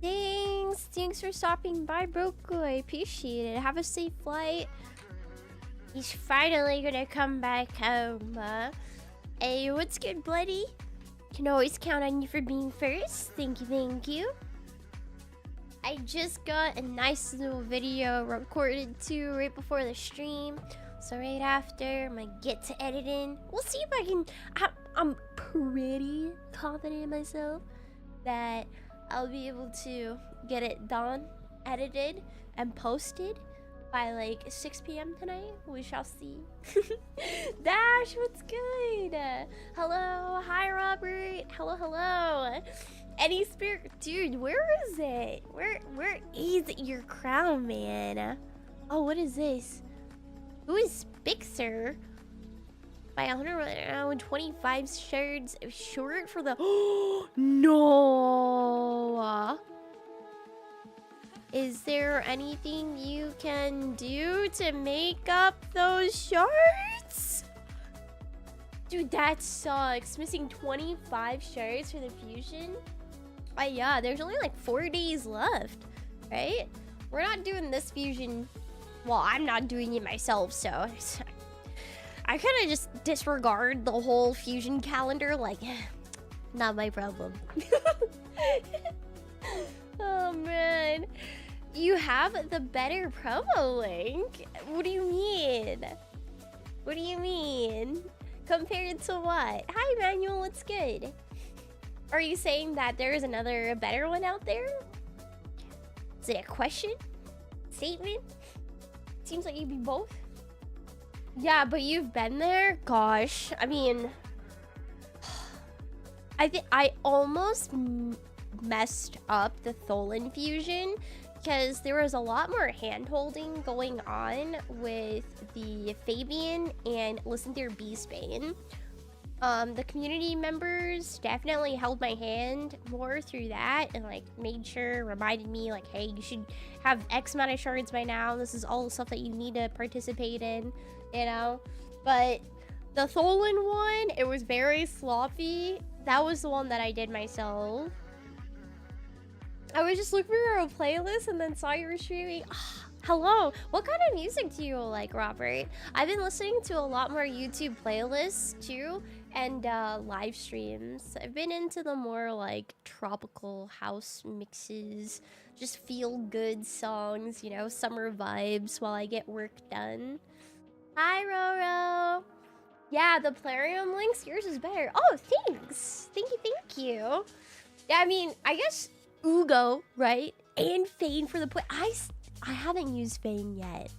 Thanks for stopping by, Broco. I appreciate it. Have a safe flight. He's finally gonna come back home. Hey, what's good, buddy? Can always count on you for being first. Thank you. I just got a nice little video recorded too right before the stream. So right after, I'm gonna get to editing. We'll see if I can... I'm pretty confident in myself that I'll be able to get it done, edited, and posted by like 6 p.m. tonight. We shall see. Dash, what's good? Hello, hi Robert. Hello. Any spirit, dude? Where is it? Where is your crown, man? Oh, what is this? Who is Bixer? By 125 shards short for the... No! Is there anything you can do to make up those shards? Dude, that sucks. Missing 25 shards for the fusion? Yeah, there's only like 4 days left, right? We're not doing this fusion. Well, I'm not doing it myself, so I kind of just disregard the whole fusion calendar, like, not my problem. Oh man, you have the better promo link. What do you mean? What do you mean? Compared to what? Hi Manuel, what's good? Are you saying that there's another better one out there? Is it a question? Statement? Seems like you'd be both. Yeah, but you've been there? Gosh, I mean... I think I almost messed up the Tholin fusion because there was a lot more hand-holding going on with the Fabian and Listen to Your Beastbane. The community members definitely held my hand more through that and like made sure, reminded me like, hey, you should have X amount of shards by now. This is all the stuff that you need to participate in, you know? But the Tholin one, it was very sloppy. That was the one that I did myself. I was just looking for a playlist and then saw you were streaming. Hello, what kind of music do you like, Robert? I've been listening to a lot more YouTube playlists too, and live streams. I've been into the more like tropical house mixes, just feel good songs, you know, summer vibes while I get work done. Hi, Roro. Yeah, the plarium links, yours is better. Oh, thanks. Thank you. Yeah, I mean, I guess Ugo, right? And Fane for the play. I haven't used Fane yet.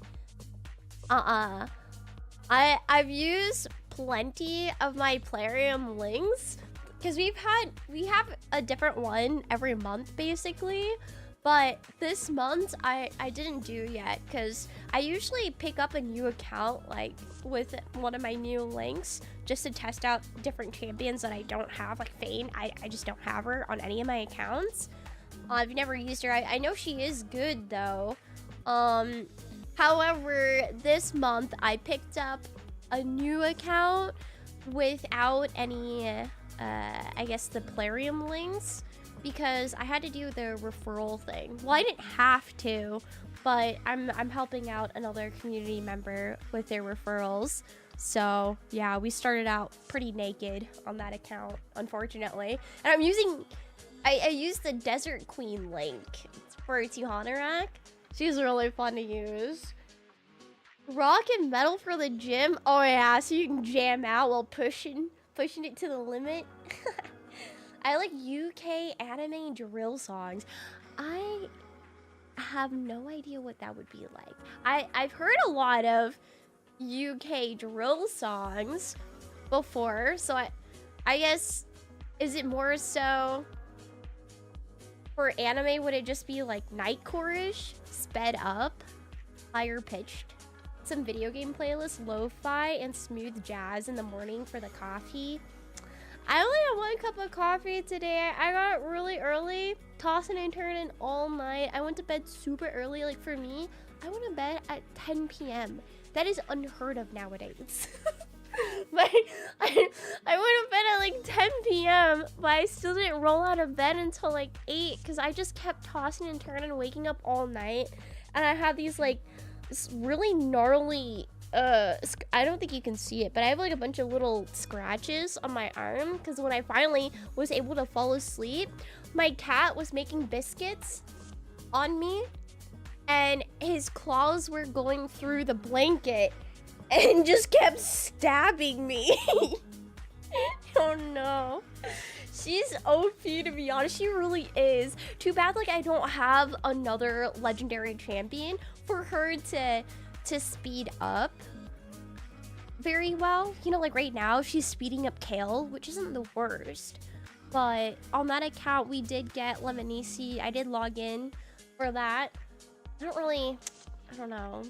I've used plenty of my plarium links because we have a different one every month basically, but this month I didn't do yet because I usually pick up a new account like with one of my new links just to test out different champions that I don't have, like Fane. I just don't have her on any of my accounts. I've never used her. I know she is good though. However, this month I picked up a new account without any I guess the plarium links because I had to do the referral thing. Well, I didn't have to, but I'm helping out another community member with their referrals. So yeah, we started out pretty naked on that account, unfortunately. And I'm using I used the Desert Queen link for Tuhanarak. She's really fun to use. Rock and metal for the gym. Oh yeah, so you can jam out while pushing it to the limit. I like UK anime drill songs. I have no idea what that would be like. I've heard a lot of UK drill songs before, so I guess, is it more so for anime? Would it just be like nightcore-ish, sped up, higher pitched? Some video game playlists, lo-fi and smooth jazz in the morning for the coffee. I only had 1 cup of coffee today. I got up really early, tossing and turning all night. I went to bed super early. Like for me, I went to bed at 10 p.m. That is unheard of nowadays. But I went to bed at like 10 p.m. but I still didn't roll out of bed until like 8 because I just kept tossing and turning and waking up all night. And I had these like this really gnarly I don't think you can see it, but I have like a bunch of little scratches on my arm because when I finally was able to fall asleep, my cat was making biscuits on me and his claws were going through the blanket and just kept stabbing me. Oh no. She's OP, to be honest. She really is. Too bad like I don't have another legendary champion for her to speed up very well. You know, like right now she's speeding up Kale, which isn't the worst. But on that account we did get Lemonisi. I did log in for that. I don't know.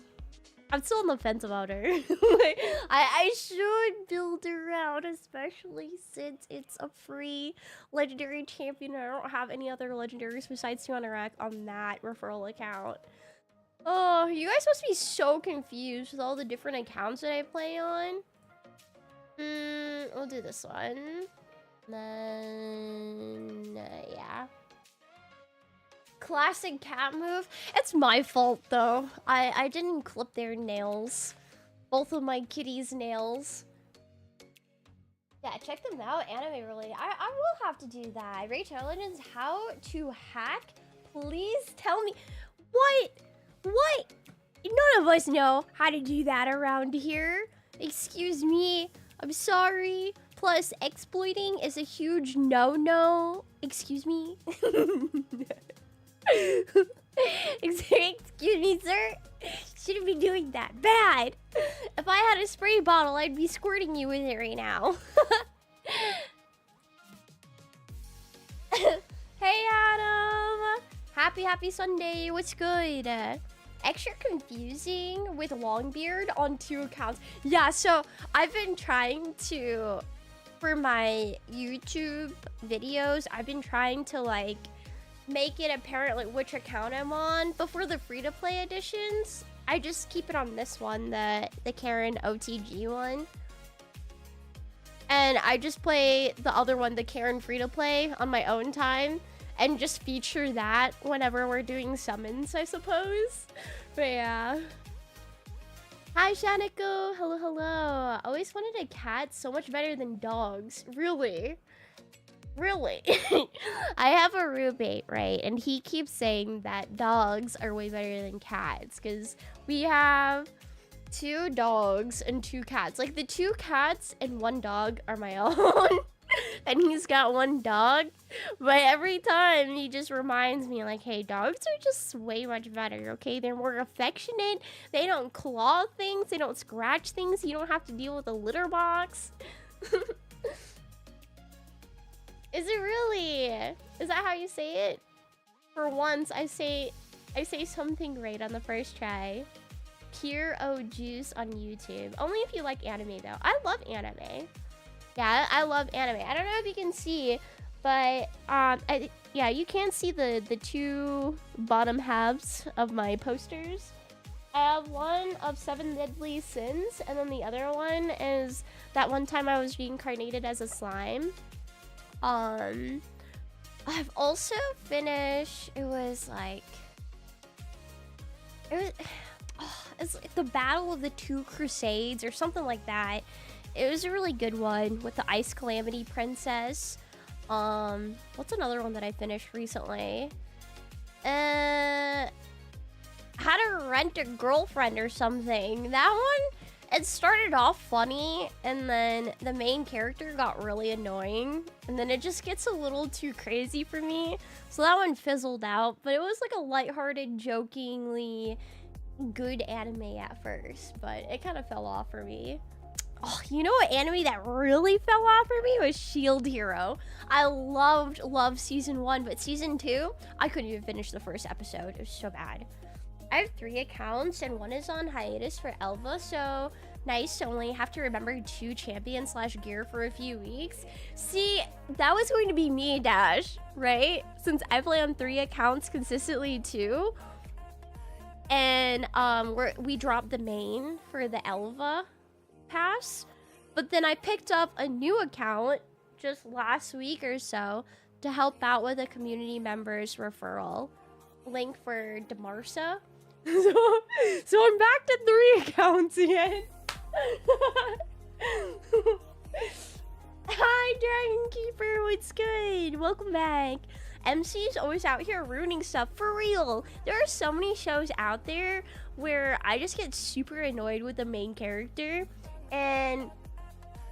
I'm still on the fence about her. Like, I should build her out, especially since it's a free legendary champion. I don't have any other legendaries besides Tuhanarak on that referral account. Oh, you guys must be so confused with all the different accounts that I play on. We'll do this one. Then, yeah. Classic cat move. It's my fault though. I didn't clip their nails. Both of my kitties' nails. Yeah, check them out. Anime related. I will have to do that. Rachel Legends, how to hack? Please tell me. What? None of us know how to do that around here. Excuse me. I'm sorry. Plus, exploiting is a huge no-no. Excuse me. Excuse me, sir. Shouldn't be doing that. Bad. If I had a spray bottle, I'd be squirting you with it right now. Hey, Adam. Happy Sunday. What's good? Extra confusing with Longbeard on 2 accounts. Yeah, so I've been trying to, for my YouTube videos, I've been trying to like make it apparent like which account I'm on. But for the free-to-play editions, I just keep it on this one, the Karen OTG one. And I just play the other one, the Karen free-to-play, on my own time. And just feature that whenever we're doing summons, I suppose. But yeah. Hi, Shaniko. Hello, hello. Always wanted a cat so much better than dogs. Really? Really? I have a roommate, right? And he keeps saying that dogs are way better than cats. Because we have 2 dogs and 2 cats. Like, the 2 cats and 1 dog are my own. And he's got 1 dog, but every time he just reminds me like, hey, dogs are just way much better, okay? They're more affectionate, they don't claw things, they don't scratch things, you don't have to deal with a litter box. Is it really? Is that how you say it? For once, I say something right on the first try. Pure O Juice on YouTube. Only if you like anime though. I love anime. Yeah, I love anime. I don't know if you can see, but yeah, you can see the 2 bottom halves of my posters. I have one of 7 Deadly Sins, and then the other one is that one time I was reincarnated as a slime. I've also finished. It's like the Battle of the 2 Crusades or something like that. It was a really good one with the Ice Calamity Princess. What's another one that I finished recently? How to Rent a Girlfriend or something. That one, it started off funny, and then the main character got really annoying, and then it just gets a little too crazy for me. So that one fizzled out, but it was like a lighthearted, jokingly good anime at first, but it kind of fell off for me. Oh, you know what anime that really fell off for me was Shield Hero. I loved season 1, but season 2, I couldn't even finish the first episode. It was so bad. I have 3 accounts, and 1 is on hiatus for Elva, so nice to only have to remember 2 champions / gear for a few weeks. See, that was going to be me, Dash, right? Since I play on 3 accounts consistently too. And we dropped the main for the Elva pass, But then I picked up a new account just last week or so to help out with a community member's referral. Link for Demarsa. So I'm back to 3 accounts again. Hi, Dragon Keeper. What's good? Welcome back. MC's always out here ruining stuff. For real. There are so many shows out there where I just get super annoyed with the main character. And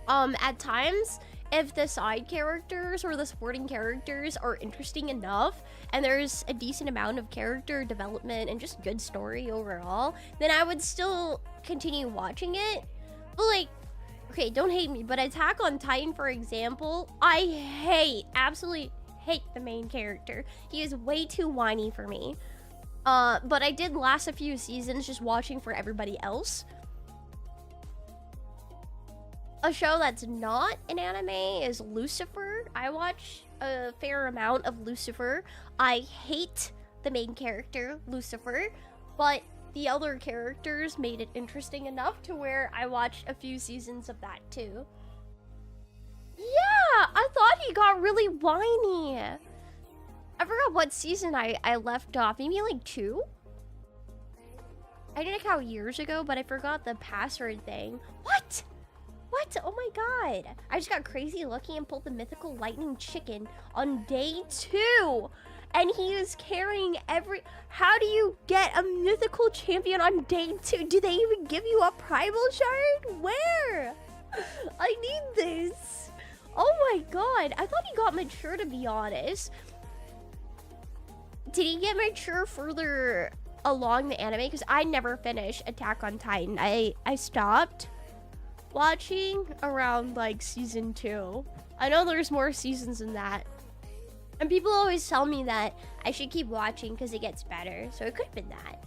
at times, if the side characters or the supporting characters are interesting enough and there's a decent amount of character development and just good story overall, then I would still continue watching it. But like, okay, don't hate me, but Attack on Titan, for example, I absolutely hate the main character. He is way too whiny for me. But I did last a few seasons just watching for everybody else. A show that's not an anime is Lucifer. I watch a fair amount of Lucifer. I hate the main character, Lucifer, but the other characters made it interesting enough to where I watched a few seasons of that too. Yeah, I thought he got really whiny. I forgot what season I left off. Maybe like 2? I didn't count years ago, but I forgot the password thing. What? What? Oh my god. I just got crazy lucky and pulled the mythical lightning chicken on day 2. And he is carrying every... How do you get a mythical champion on day 2? Do they even give you a primal shard? Where? I need this. Oh my god. I thought he got mature, to be honest. Did he get mature further along the anime? Because I never finished Attack on Titan. I stopped watching around like season 2. I know there's more seasons than that. And people always tell me that I should keep watching because it gets better. So it could have been that.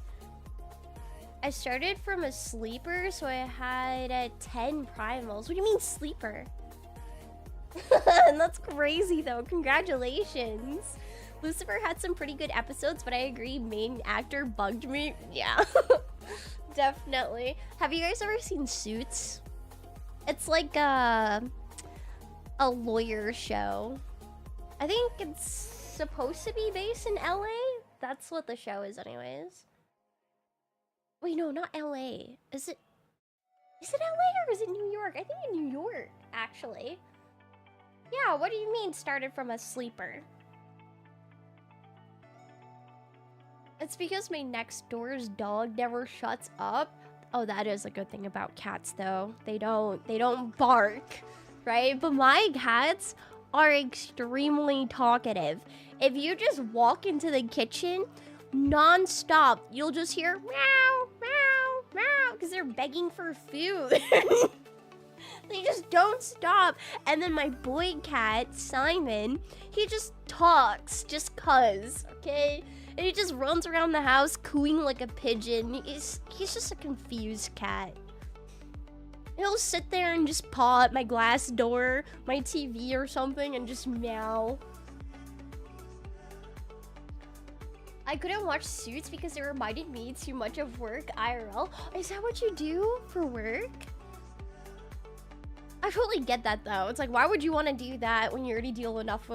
I started from a sleeper, so I had 10 primals. What do you mean sleeper? That's crazy though. Congratulations. Lucifer had some pretty good episodes, but I agree, main actor bugged me. Yeah. Definitely. Have you guys ever seen Suits? It's like a lawyer show. I think it's supposed to be based in LA. That's what the show is anyways. Wait, no, not LA. Is it LA or is it New York? I think in New York, actually. Yeah, what do you mean started from a sleeper? It's because my next door's dog never shuts up. Oh, that is a good thing about cats though. They don't bark, right? But my cats are extremely talkative. If you just walk into the kitchen non-stop, you'll just hear meow, meow, meow, because they're begging for food. They just don't stop. And then my boy cat, Simon, he just talks just cuz, okay? And he just runs around the house cooing like a pigeon. He's just a confused cat. He'll sit there and just paw at my glass door, my TV or something, and just meow. I couldn't watch Suits because it reminded me too much of work IRL. Is that what you do for work? I totally get that though. It's like, why would you want to do that when you already deal enough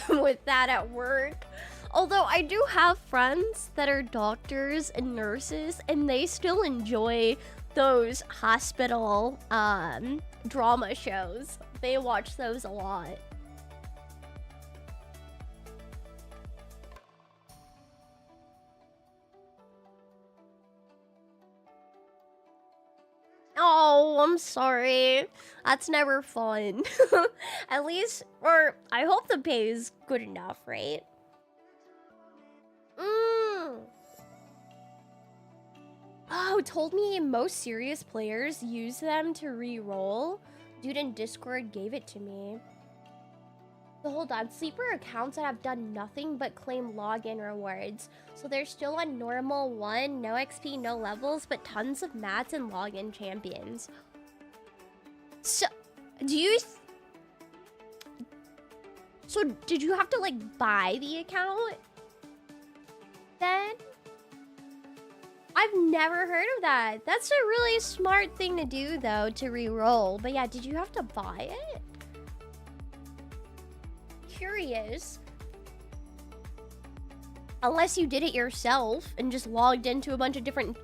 with that at work? Although I do have friends that are doctors and nurses, and they still enjoy those hospital drama shows. They watch those a lot. Oh, I'm sorry. That's never fun. At least, or I hope the pay is good enough, right? Oh, told me most serious players use them to re-roll. Dude in Discord gave it to me. So hold on, sleeper accounts that have done nothing but claim login rewards. So they're still on normal 1, no XP, no levels, but tons of mats and login champions. So, So did you have to like buy the account then? I've never heard of that. That's a really smart thing to do, though, to re-roll. But yeah, did you have to buy it? Curious. Unless you did it yourself and just logged into a bunch of different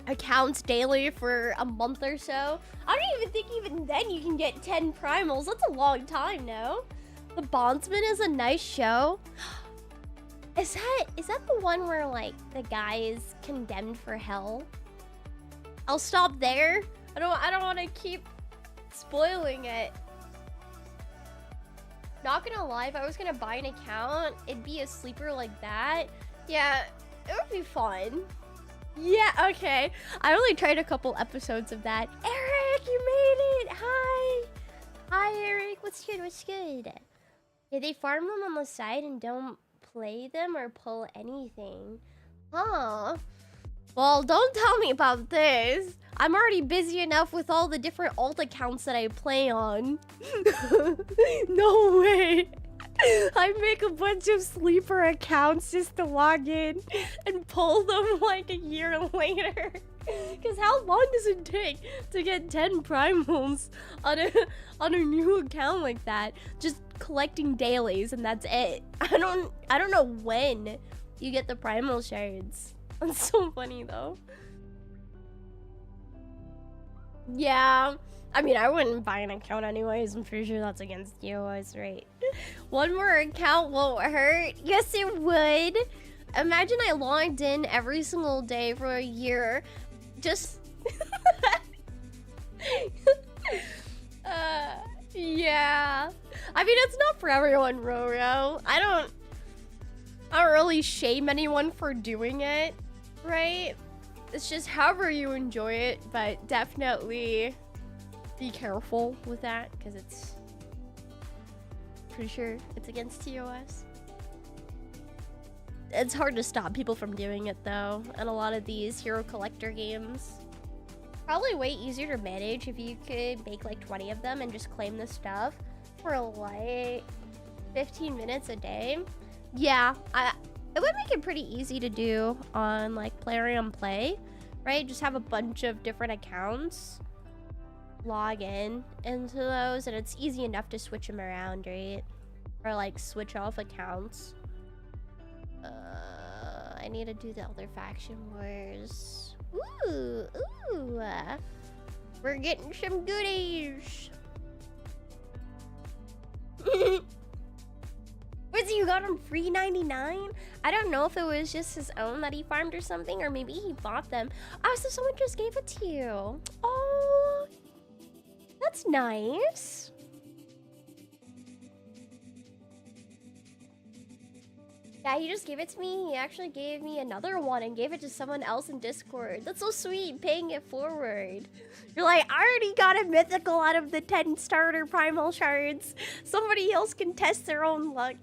accounts daily for a month or so. I don't even think even then you can get 10 primals. That's a long time, no? The Bondsman is a nice show. Is that the one where, like, the guy is condemned for hell? I'll stop there. I don't want to keep spoiling it. Not gonna lie, if I was gonna buy an account, it'd be a sleeper like that. Yeah, it would be fun. Yeah, okay. I only tried a couple episodes of that. Eric, you made it! Hi! Hi, Eric. What's good? What's good? Yeah, they farm them on the side and don't play them or pull anything. Huh. Well, don't tell me about this. I'm already busy enough with all the different alt accounts that I play on. No way. I make a bunch of sleeper accounts just to log in and pull them like a year later. Because how long does it take to get 10 primals on a new account like that? Just collecting dailies and that's it. I don't know when you get the primal shards. That's so funny though. Yeah. I mean, I wouldn't buy an account anyways. I'm pretty sure that's against TOS, right? One more account won't hurt. Yes, it would. Imagine I logged in every single day for a year. Just... yeah. I mean, it's not for everyone, Roro. I don't really shame anyone for doing it, right? It's just however you enjoy it, but definitely be careful with that because it's pretty sure it's against TOS. It's hard to stop people from doing it though, and a lot of these hero collector games. Probably way easier to manage if you could make like 20 of them and just claim the stuff for like 15 minutes a day. Yeah, it would make it pretty easy to do on like Plarium Play, right? Just have a bunch of different accounts, log in into those, and it's easy enough to switch them around, right? Or like switch off accounts. I need to do the other faction wars. Ooh, we're getting some goodies. What's you got him free 99? I don't know if it was just his own that he farmed or something, or maybe he bought them. Oh, so someone just gave it to you. Oh, that's nice. Yeah, he just gave it to me. He actually gave me another one and gave it to someone else in Discord. That's so sweet, paying it forward. You're like, I already got a mythical out of the 10 starter primal shards. Somebody else can test their own luck.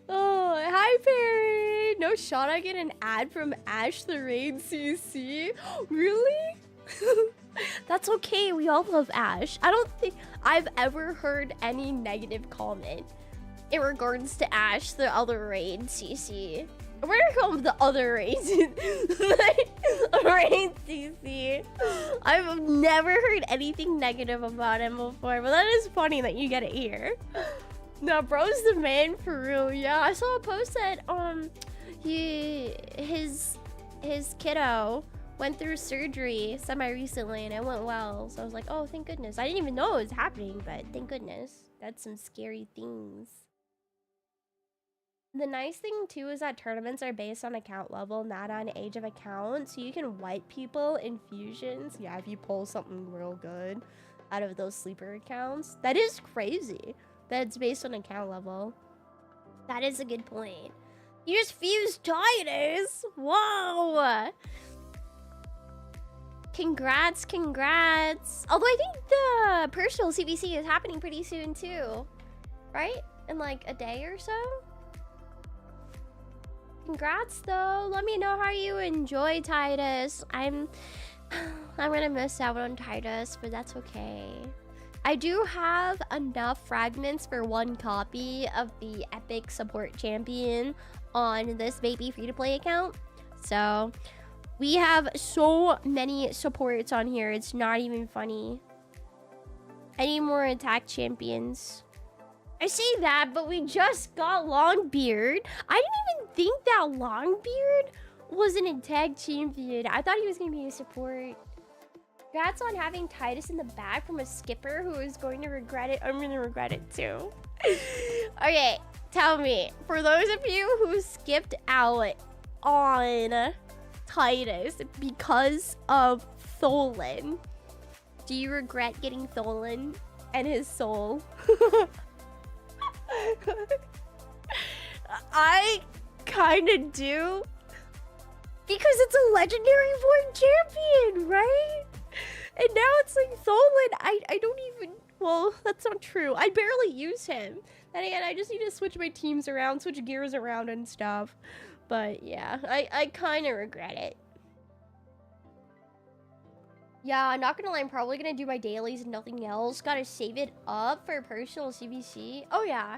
Oh, hi, Perry. No shot I get an ad from Ash the Raid CC. Really? That's okay. We all love Ash. I don't think I've ever heard any negative comment in regards to Ash, the other raid CC. We're gonna call him the other raid. Raid CC. I've never heard anything negative about him before, but that is funny that you get it here. No, bro's the man for real. Yeah, I saw a post that his kiddo went through surgery semi-recently and it went well. So I was like, oh, thank goodness. I didn't even know it was happening, but thank goodness. That's some scary things. The nice thing too is that tournaments are based on account level, not on age of account. So you can wipe people in fusions. Yeah, if you pull something real good out of those sleeper accounts. That is crazy that it's based on account level. That is a good point. You just fused Titus. Whoa. Congrats, congrats. Although I think the personal CBC is happening pretty soon too. Right? In like a day or so? Congrats though. Let me know how you enjoy Titus. I'm gonna miss out on Titus, but that's okay. I do have enough fragments for one copy of the epic support champion on this baby free-to-play account. So We have so many supports on here. It's not even funny. I need more attack champions. I say that, but we just got Longbeard. I didn't even think that Longbeard was an attack champion. I thought he was going to be a support. Congrats on having Titus in the back from a skipper who is going to regret it. I'm going to regret it too. Okay, tell me. For those of you who skipped out on Titus because of Tholin, do you regret getting Tholin and his soul? I kind of do. Because it's a legendary born champion, right? And now it's like Tholin. I don't even... Well, that's not true. I barely use him. Then again, I just need to switch my teams around, switch gears around and stuff. But yeah, I kind of regret it. Yeah, I'm not gonna lie, I'm probably gonna do my dailies and nothing else. Gotta save it up for personal CBC. Oh yeah.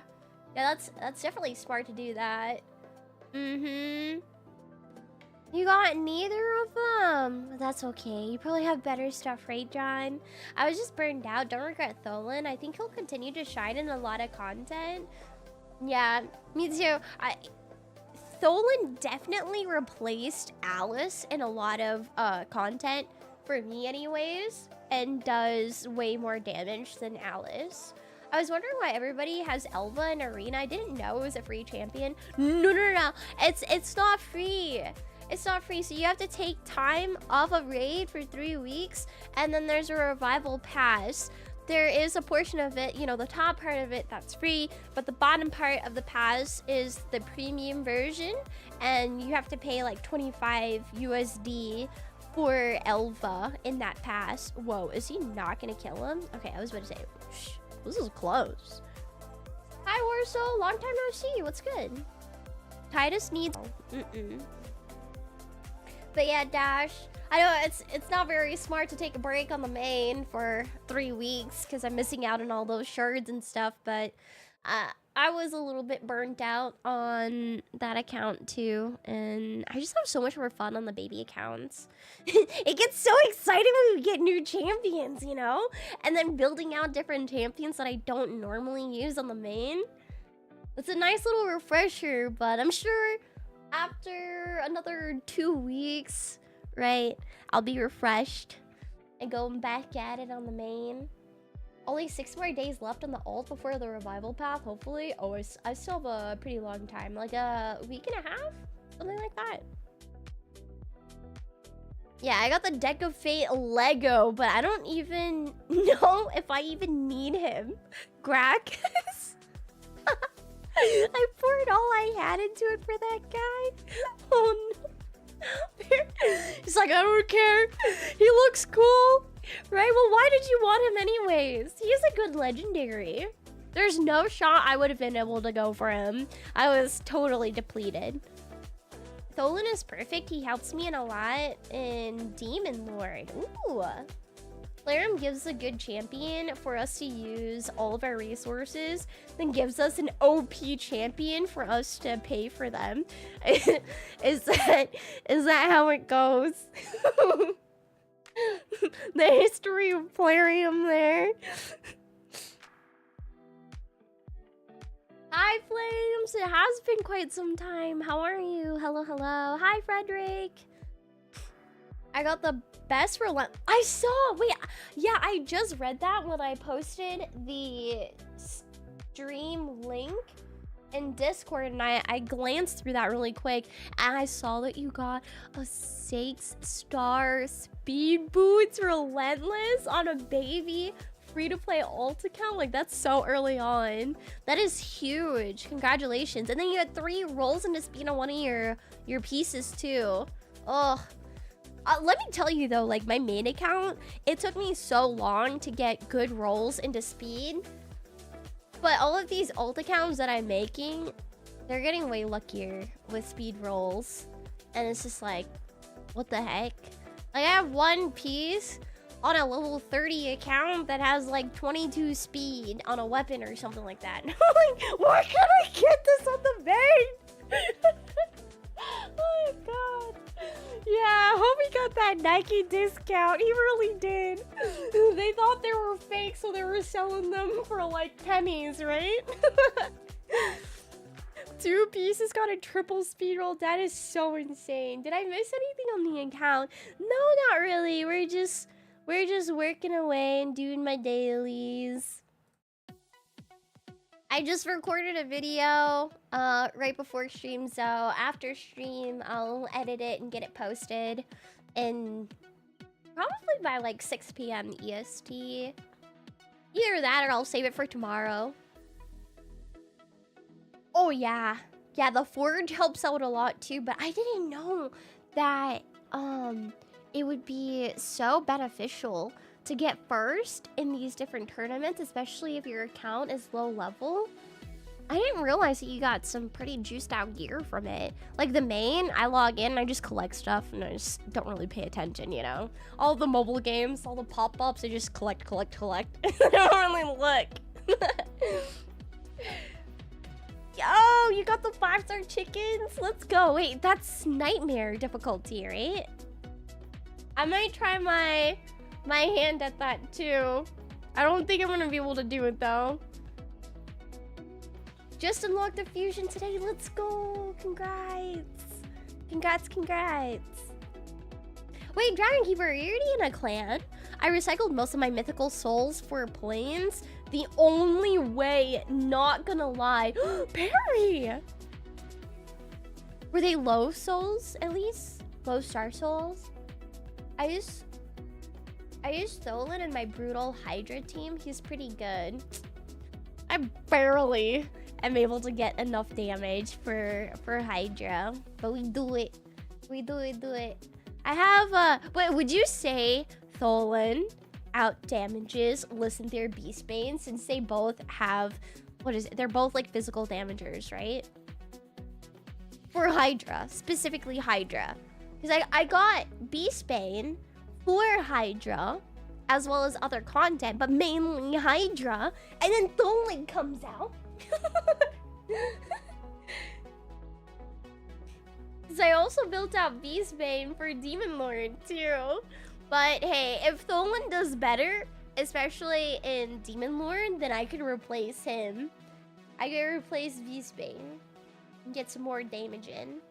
Yeah, that's definitely smart to do that. Mm-hmm. You got neither of them. That's okay. You probably have better stuff, right, John? I was just burned out. Don't regret Tholin. I think he'll continue to shine in a lot of content. Yeah, me too. Tholin definitely replaced Alice in a lot of content. For me anyways, and does way more damage than Alice. I was wondering why everybody has Elva in Arena. I didn't know it was a free champion. No. It's not free. It's not free. So you have to take time off a raid for 3 weeks, and then there's a revival pass. There is a portion of it, you know, the top part of it that's free, but the bottom part of the pass is the premium version, and you have to pay like 25 USD for Elva in that pass. Whoa, is he not gonna kill him? Okay, I was about to say, shh, this is close. Hi, Warsaw, long time no see. What's good? Titus needs... But yeah, Dash, I know it's not very smart to take a break on the main for 3 weeks because I'm missing out on all those shards and stuff, but I was a little bit burnt out on that account too, and I just have so much more fun on the baby accounts. It gets so exciting when we get new champions, you know? And then building out different champions that I don't normally use on the main. It's a nice little refresher, but I'm sure after another 2 weeks, right, I'll be refreshed and going back at it on the main. Only 6 more days left on the ult before the revival path, hopefully. Oh, I still have a pretty long time, like a week and a half? Something like that. Yeah, I got the Deck of Fate Lego, but I don't even know if I even need him. Gracchus? I poured all I had into it for that guy. Oh no. He's like, I don't care. He looks cool. Right? Well, why did you want him anyways? He is a good legendary. There's no shot I would have been able to go for him. I was totally depleted. Tholin is perfect. He helps me in a lot in Demon Lord. Ooh. Plarium gives a good champion for us to use all of our resources, then gives us an OP champion for us to pay for them. Is that how it goes? The history of Plarium there. Hi, Flames. It has been quite some time. How are you? Hello. Hi, Frederick. I got the best relent. I saw. Wait. Yeah, I just read that when I posted the stream link in Discord, and I glanced through that really quick, and I saw that you got a 6-star speed boots relentless on a baby free-to-play ult account. Like, that's so early on. That is huge. Congratulations. And then you had 3 rolls into speed on one of your pieces too. Oh. Let me tell you though, like my main account, it took me so long to get good rolls into speed. But all of these ult accounts that I'm making, they're getting way luckier with speed rolls. And it's just like, what the heck? Like, I have one piece on a level 30 account that has like 22 speed on a weapon or something like that. And I'm like, why can't I get this on the main? Oh my god. Yeah, homie got that Nike discount. He really did. They thought they were fake, so they were selling them for like pennies, right? 2 pieces got a triple speed roll. That is so insane. Did I miss anything on the account? No, not really. We're just working away and doing my dailies. I just recorded a video right before stream, so after stream I'll edit it and get it posted, and probably by like 6 p.m. EST. Either that or I'll save it for tomorrow. Oh yeah, the Forge helps out a lot too, but I didn't know that it would be so beneficial to get first in these different tournaments, especially if your account is low level. I didn't realize that you got some pretty juiced out gear from it. Like the main, I log in and I just collect stuff and I just don't really pay attention, you know? All the mobile games, all the pop-ups, I just collect. I don't really look. Yo, you got the 5-star chickens? Let's go. Wait, that's nightmare difficulty, right? I might try my hand at that too. I don't think I'm gonna be able to do it though. Just unlocked the fusion today. Let's go. Congrats. Wait, Dragon Keeper, are you already in a clan? I recycled most of my mythical souls for planes. The only way, not gonna lie. Perry! Were they low souls at least? Low star souls? I used Tholin in my brutal Hydra team. He's pretty good. I barely am able to get enough damage for Hydra, but we do it. We do it. I have wait, would you say Tholin out damages Listen-Their Beastbane, since they both have, what is it? They're both like physical damagers, right? For Hydra, specifically Hydra. Because I got Beastbane for Hydra, as well as other content, but mainly Hydra, and then Tholin comes out. Because I also built out Beastbane for Demon Lord too. But hey, if Tholin does better, especially in Demon Lord, then I can replace him. I can replace Beastbane and get some more damage in.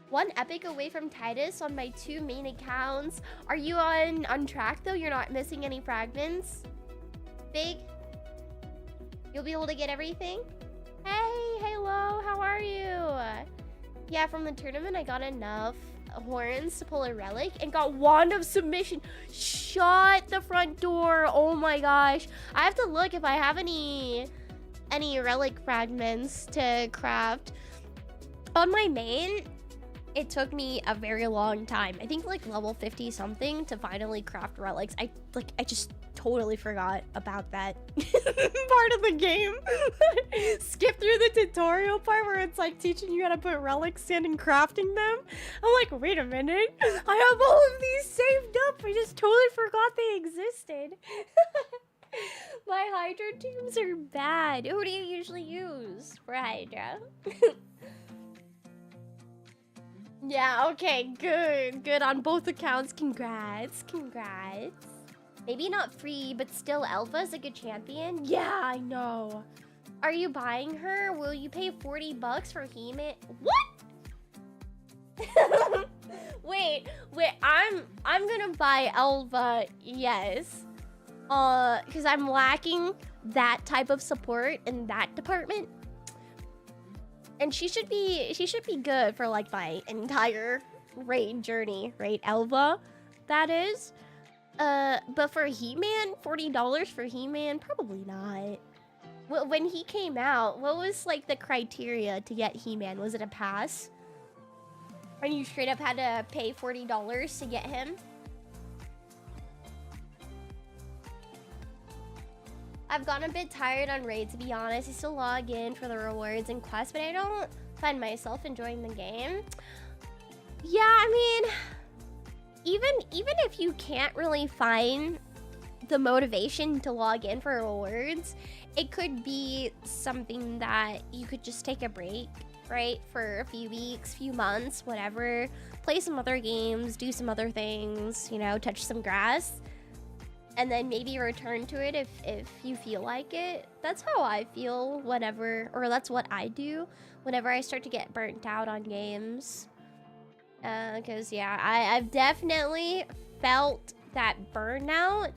1 epic away from Titus on my 2 main accounts. Are you on track though? You're not missing any fragments? Big? You'll be able to get everything? Hey, hello, how are you? Yeah, from the tournament I got enough horns to pull a relic and got Wand of Submission. Shut the front door. Oh my gosh. I have to look if I have any relic fragments to craft. On my main, it took me a very long time. I think like level 50 something to finally craft relics. I just totally forgot about that part of the game. Skip through the tutorial part where it's like teaching you how to put relics in and crafting them. I'm like, wait a minute. I have all of these saved up. I just totally forgot they existed. My Hydra teams are bad. Who do you usually use for Hydra? Yeah, okay, good on both accounts. Congrats. Maybe not free, but still Alpha's a good champion. Yeah, I know. Are you buying her? Will you pay 40 bucks for He-Man? What? wait, I'm gonna buy Elva, yes. Because I'm lacking that type of support in that department. And she should be good for like my entire raid journey, right? Elva, that is. But for He-Man, $40 for He-Man, probably not. When he came out, what was like the criteria to get He-Man? Was it a pass? And you straight up had to pay $40 to get him? I've gotten a bit tired on raid, to be honest. I still log in for the rewards and quests, but I don't find myself enjoying the game. Yeah, I mean, even if you can't really find the motivation to log in for rewards, it could be something that you could just take a break right? For a few weeks, few months, whatever. Play some other games, do some other things, you know, touch some grass. And then maybe return to it if you feel like it. That's how I feel whenever, or that's what I do whenever I start to get burnt out on games. Because, yeah, I've definitely felt that burnout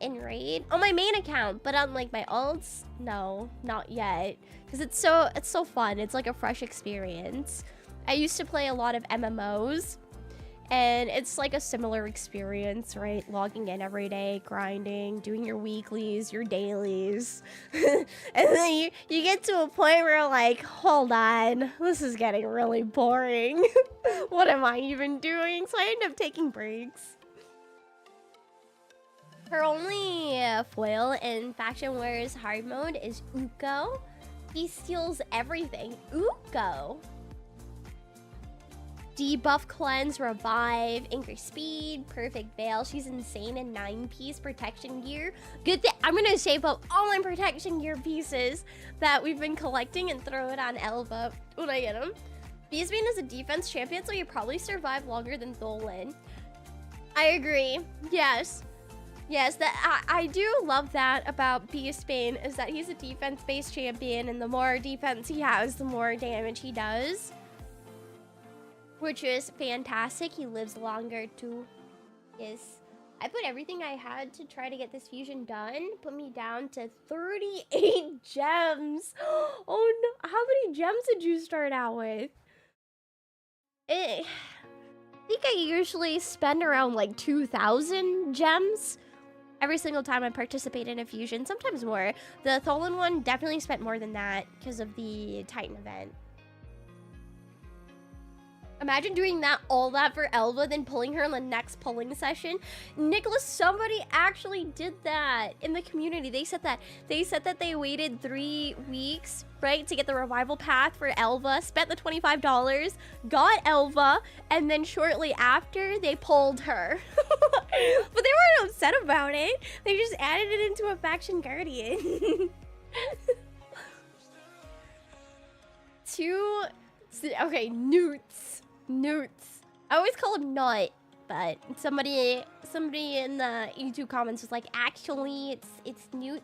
in Raid on my main account, but on like my alts, no, not yet, because it's so fun. It's like a fresh experience. I used to play a lot of MMOs, and it's like a similar experience, right? Logging in every day, grinding, doing your weeklies, your dailies, and then you get to a point where you're like, hold on, this is getting really boring. What am I even doing? So I end up taking breaks. Her only foil in Faction Wars hard mode is Wukong. He steals everything. Wukong. Debuff, cleanse, revive, increase speed, perfect veil. She's insane in 9-piece protection gear. Good thing I'm gonna save up all my protection gear pieces that we've been collecting and throw it on Elva when I get them. Beastbane is a defense champion, so you probably survive longer than Tholin. I agree. Yes. Yes, that I do love that about Beastbane, is that he's a defense-based champion, and the more defense he has, the more damage he does. Which is fantastic. He lives longer too. Yes. I put everything I had to try to get this fusion done. Put me down to 38 gems. Oh no. How many gems did you start out with? I think I usually spend around like 2,000 gems every single time I participate in a fusion. Sometimes more. The Tholin one definitely spent more than that because of the Titan event. Imagine doing all that for Elva, then pulling her in the next pulling session. Nicholas, somebody actually did that in the community. They said that they waited 3 weeks, right, to get the revival path for Elva, spent the $25, got Elva, and then shortly after, they pulled her. But they weren't upset about it. They just added it into a faction guardian. Okay, Newts. I always call him Nut, but somebody in the YouTube comments was like, actually, it's Newt.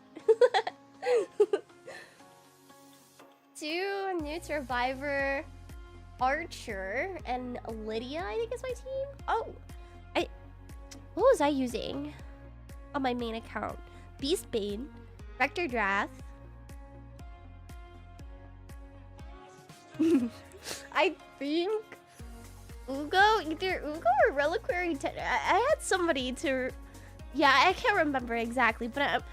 2 Newt Survivor, Archer, and Lydia, I think is my team. Oh, what was I using on my main account? Beastbane, Vector Drath. I think either Ugo or Reliquary. I had somebody to, yeah, I can't remember exactly, but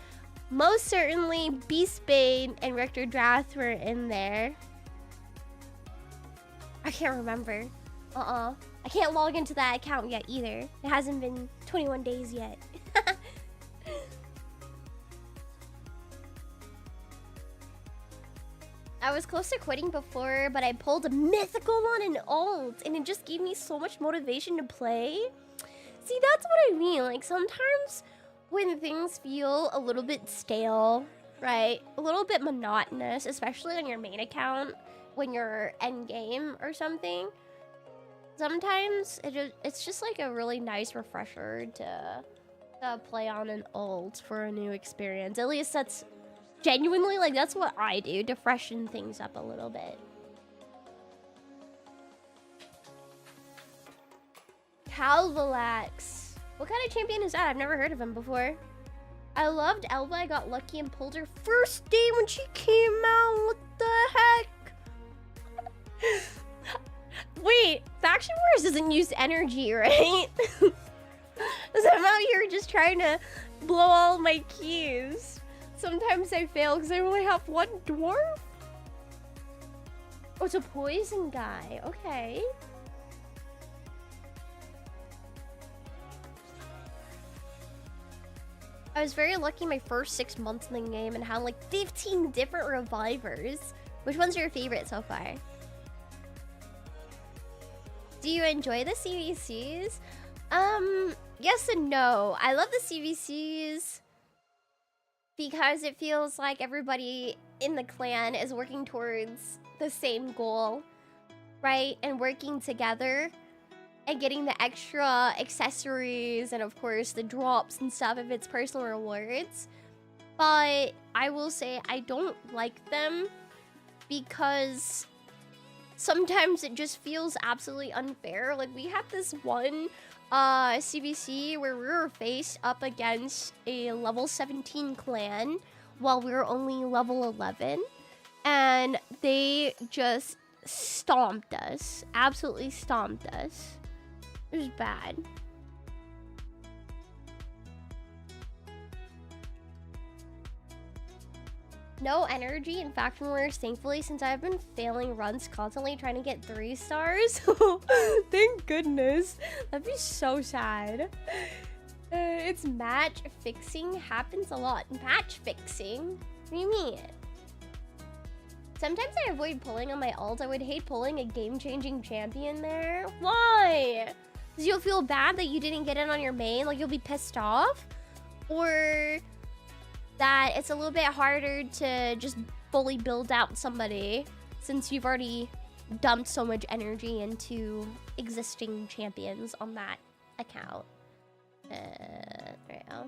most certainly Beastbane and Rector Drath were in there. I can't remember. I can't log into that account yet either. It hasn't been 21 days yet. I was close to quitting before, but I pulled a mythical one in alt, and it just gave me so much motivation to play. See, that's what I mean. Like, sometimes when things feel a little bit stale, right? A little bit monotonous, especially on your main account when you're endgame or something. Sometimes it's just like a really nice refresher to play on an alt for a new experience. At least that's genuinely, like, that's what I do to freshen things up a little bit. Calvalax. What kind of champion is that? I've never heard of him before. I loved Elva. I got lucky and pulled her first day when she came out. What the heck? Wait, Faction Wars doesn't use energy, right? So I'm out here just trying to blow all my keys. Sometimes I fail because I only have 1 dwarf. Oh, it's a poison guy. Okay. I was very lucky my first 6 months in the game and had like 15 different revivers. Which one's your favorite so far? Do you enjoy the CVCs? Yes and no. I love the CVCs because it feels like everybody in the clan is working towards the same goal, right? And working together and getting the extra accessories and of course the drops and stuff if it's personal rewards. But I will say I don't like them because sometimes it just feels absolutely unfair. Like we had this one CVC where we were faced up against a level 17 clan while we were only level 11, and they just stomped us, absolutely stomped us. It was bad. No energy in Faction Wars, thankfully, since I've been failing runs constantly trying to get 3 stars. Thank goodness. That'd be so sad. It's match fixing happens a lot. Match fixing? What do you mean? Sometimes I avoid pulling on my ult. I would hate pulling a game-changing champion there. Why? Because you'll feel bad that you didn't get it on your main? Like you'll be pissed off? Or that it's a little bit harder to just fully build out somebody since you've already dumped so much energy into existing champions on that account. Right now.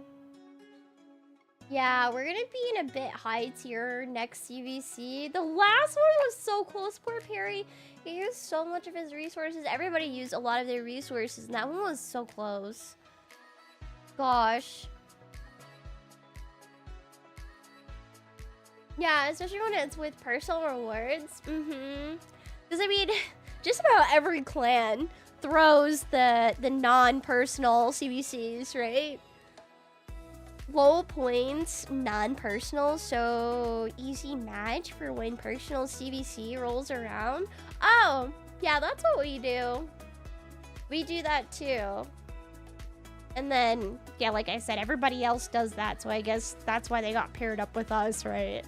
Yeah, we're gonna be in a bit high tier next CVC. The last one was so close, poor Perry. He used so much of his resources. Everybody used a lot of their resources, and that one was so close. Gosh. Yeah, especially when it's with personal rewards. Because, I mean, just about every clan throws the non-personal CVCs, right? Low points, non-personal, so easy match for when personal CVC rolls around. Oh, yeah, that's what we do. We do that too. And then, yeah, like I said, everybody else does that, so I guess that's why they got paired up with us, right?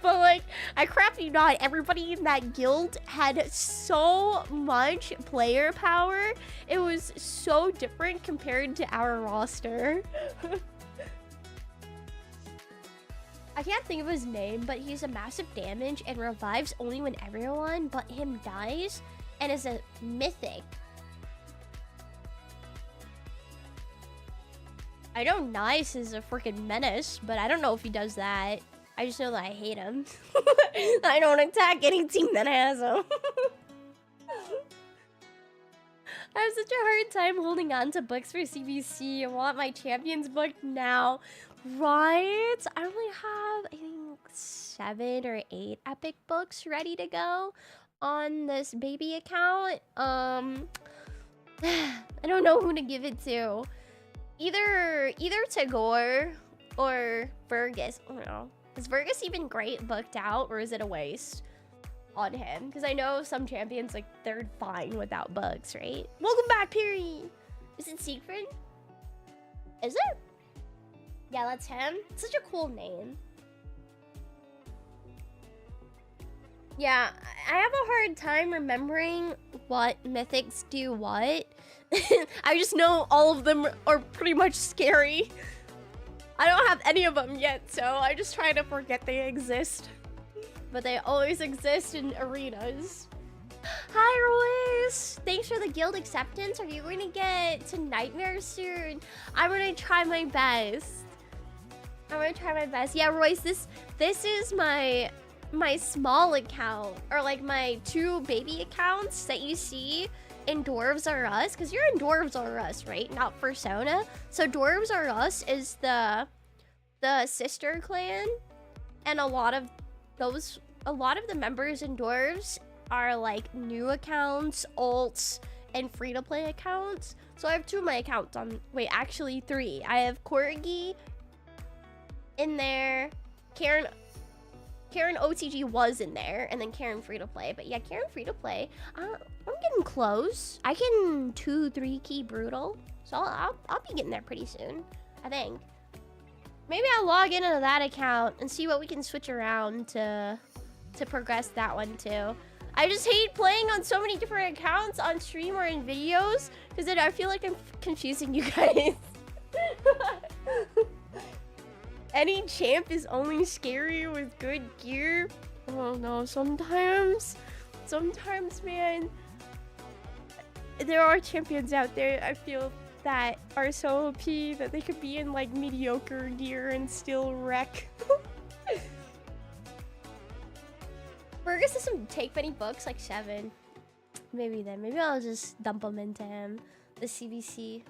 But, like, I crap you not, everybody in that guild had so much player power. It was so different compared to our roster. I can't think of his name, but he's a massive damage and revives only when everyone but him dies, and is a mythic. I know Nice is a freaking menace, but I don't know if he does that. I just know that I hate him. I don't attack any team that has him. I have such a hard time holding on to books for CBC. I want my champions book now. Right? I only have, I think, 7 or 8 epic books ready to go on this baby account. I don't know who to give it to. Either Tagore or Fergus. I don't know. Is Fergus even great booked out, or is it a waste on him? Because I know some champions, like, they're fine without bugs, right? Welcome back, Piri! Is it Siegfried? Is it? Yeah, that's him. It's such a cool name. Yeah, I have a hard time remembering what mythics do what. I just know all of them are pretty much scary. I don't have any of them yet, so I just try to forget they exist. But they always exist in arenas. Hi, Royce! Thanks for the guild acceptance. Are you going to get to Nightmare soon? I'm going to try my best. I'm going to try my best. Yeah, Royce, this is my small account, or like my 2 baby accounts that you see in Dwarves Are Us, because you're in Dwarves Are Us, right? Not Persona. So Dwarves Are Us is the sister clan, and a lot of the members in Dwarves are like new accounts, alts, and free-to-play accounts. So I have 2 of my accounts on, wait, actually 3. I have Corgi in there, Karen OTG was in there, and then Karen free-to-play. But yeah, Karen free-to-play, I'm getting close. I can 2-3 key brutal, so I'll be getting there pretty soon, I think. Maybe I'll log into that account and see what we can switch around to progress that one too. I just hate playing on so many different accounts on stream or in videos, because then I feel like I'm confusing you guys. Any champ is only scary with good gear. Oh no, sometimes, man, there are champions out there, I feel, that are so OP that they could be in like mediocre gear and still wreck. Fergus doesn't take many books, like 7. Maybe then. Maybe I'll just dump them into him. The CBC.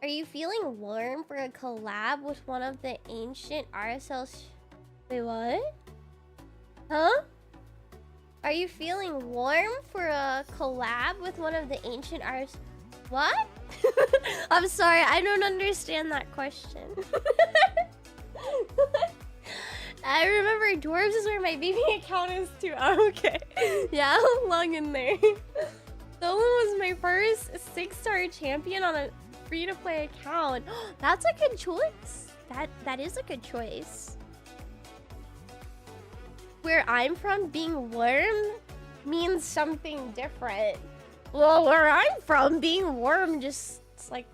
Are you feeling warm for a collab with one of the ancient RSL? Wait, what? Huh? Are you feeling warm for a collab with one of the ancient RSL? What? I'm sorry, I don't understand that question. I remember Dwarves is where my baby account is too. Oh, okay. Yeah, long in there. Tholin was my first 6-star champion on a free-to-play account. That's a good choice. That is a good choice. Where I'm from, being warm means something different. Well, where I'm from, being warm just it's like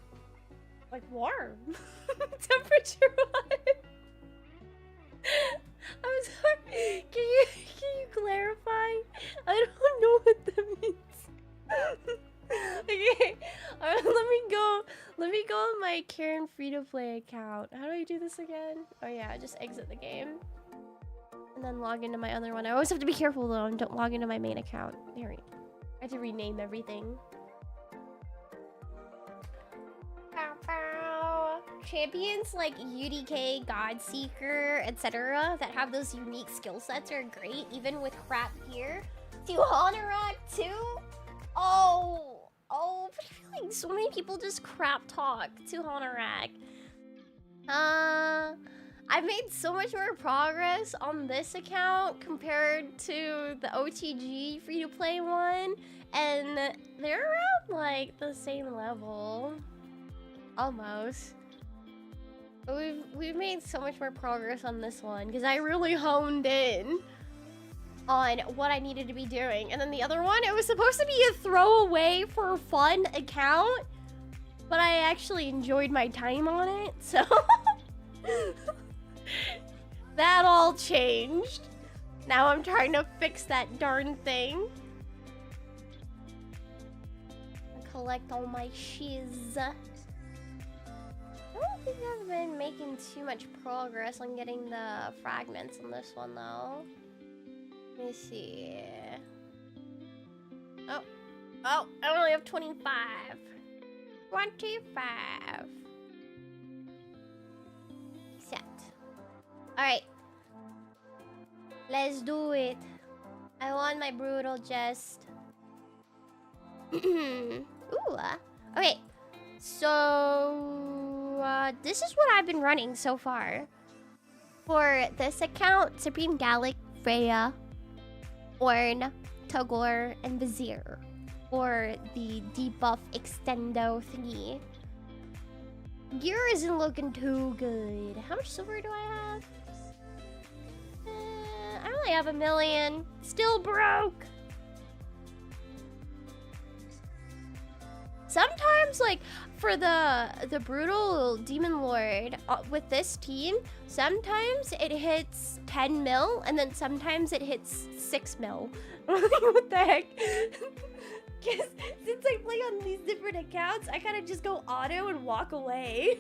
warm. Temperature-wise. I'm sorry. Can you clarify? I don't know what that means. Okay. Alright, let me go on my Karen free-to-play account. How do I do this again? Oh yeah, just exit the game. And then log into my other one. I always have to be careful though and don't log into my main account. There we go. I have to rename everything. Champions like UDK, Godseeker, etc. that have those unique skill sets are great, even with crap gear. Tuhanarak too? Oh, I feel like so many people just crap talk Tuhanarak. I've made so much more progress on this account compared to the OTG free-to-play one, and they're around like the same level. Almost. But we've made so much more progress on this one because I really honed in on what I needed to be doing. And then the other one, it was supposed to be a throwaway for fun account, but I actually enjoyed my time on it, so that all changed. Now I'm trying to fix that darn thing. Collect all my shiz. I don't think I've been making too much progress on getting the fragments on this one though. Let me see. Oh, I only have 25. 25. Set. Alright. Let's do it. I want my brutal jest. Ooh. Okay. So, this is what I've been running so far. For this account, Supreme Gallic, Freya, Ornn, Togor, and Vizier. Or the debuff extendo thingy. Gear isn't looking too good. How much silver do I have? I only have 1 million. Still broke. Sometimes, like, for the brutal demon lord with this team, sometimes it hits 10 mil, and then sometimes it hits 6 mil. What the heck? Because since I play on these different accounts, I kind of just go auto and walk away.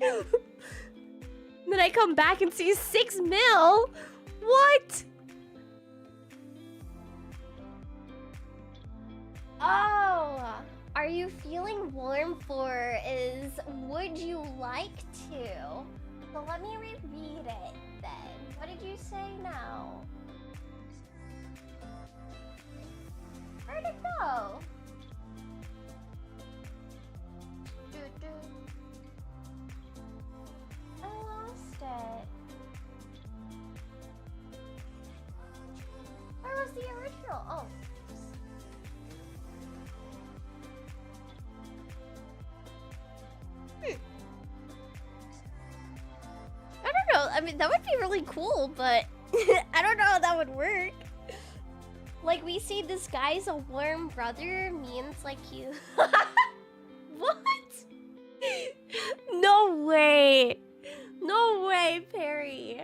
Then I come back and see 6 mil? What? Oh, are you feeling warm for is would you like to? So let me repeat it then. What did you say now? Where'd it go? I lost it. Where was the original? Oh. I don't know. I mean, that would be really cool, but I don't know how that would work. Like, we see this guy's a warm brother means like you. What? No way. No way, Perry.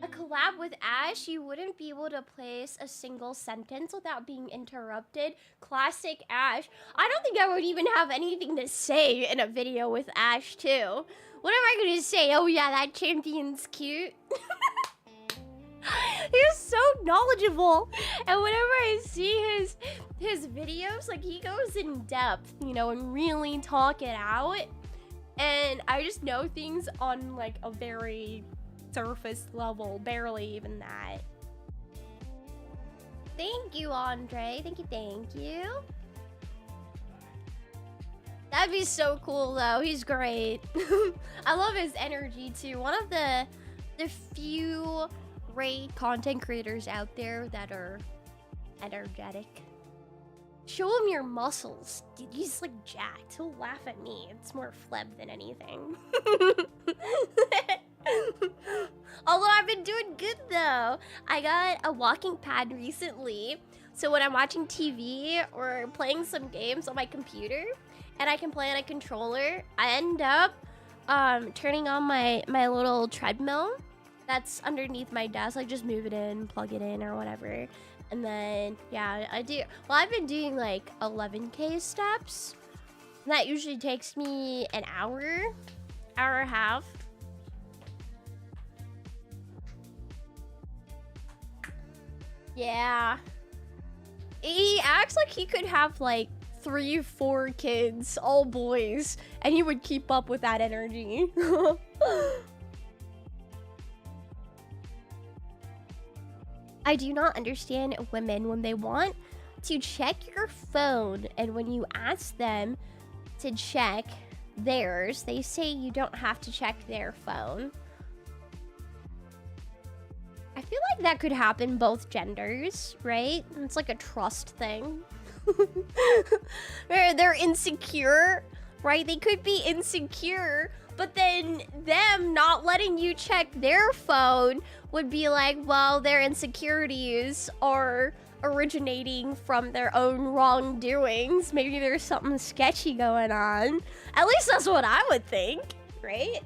A collab with Ash, you wouldn't be able to place a single sentence without being interrupted. Classic Ash. I don't think I would even have anything to say in a video with Ash, too. What am I gonna say? Oh yeah, that champion's cute. He's so knowledgeable, and whenever I see his videos, like, he goes in depth, you know, and really talk it out, and I just know things on like a very surface level, barely even that. Thank you, Andre. Thank you. That'd be so cool, though. He's great. I love his energy too. One of the few great content creators out there that are energetic. Show him your muscles. Dude, he's like jacked. He'll laugh at me. It's more fleb than anything. Although I've been doing good though. I got a walking pad recently. So when I'm watching TV or playing some games on my computer and I can play on a controller, I end up turning on my little treadmill that's underneath my desk. Like, just move it in, plug it in or whatever. And then, yeah, I do. Well, I've been doing like 11K steps. And that usually takes me an hour and a half. Yeah. He acts like he could have like 3-4 kids, all boys, and he would keep up with that energy. I do not understand women when they want to check your phone, and when you ask them to check theirs, they say you don't have to check their phone. I feel like that could happen both genders, right? It's like a trust thing. They're insecure, right? They could be insecure, but then them not letting you check their phone would be like, well, their insecurities are originating from their own wrongdoings. Maybe there's something sketchy going on. At least that's what I would think, right?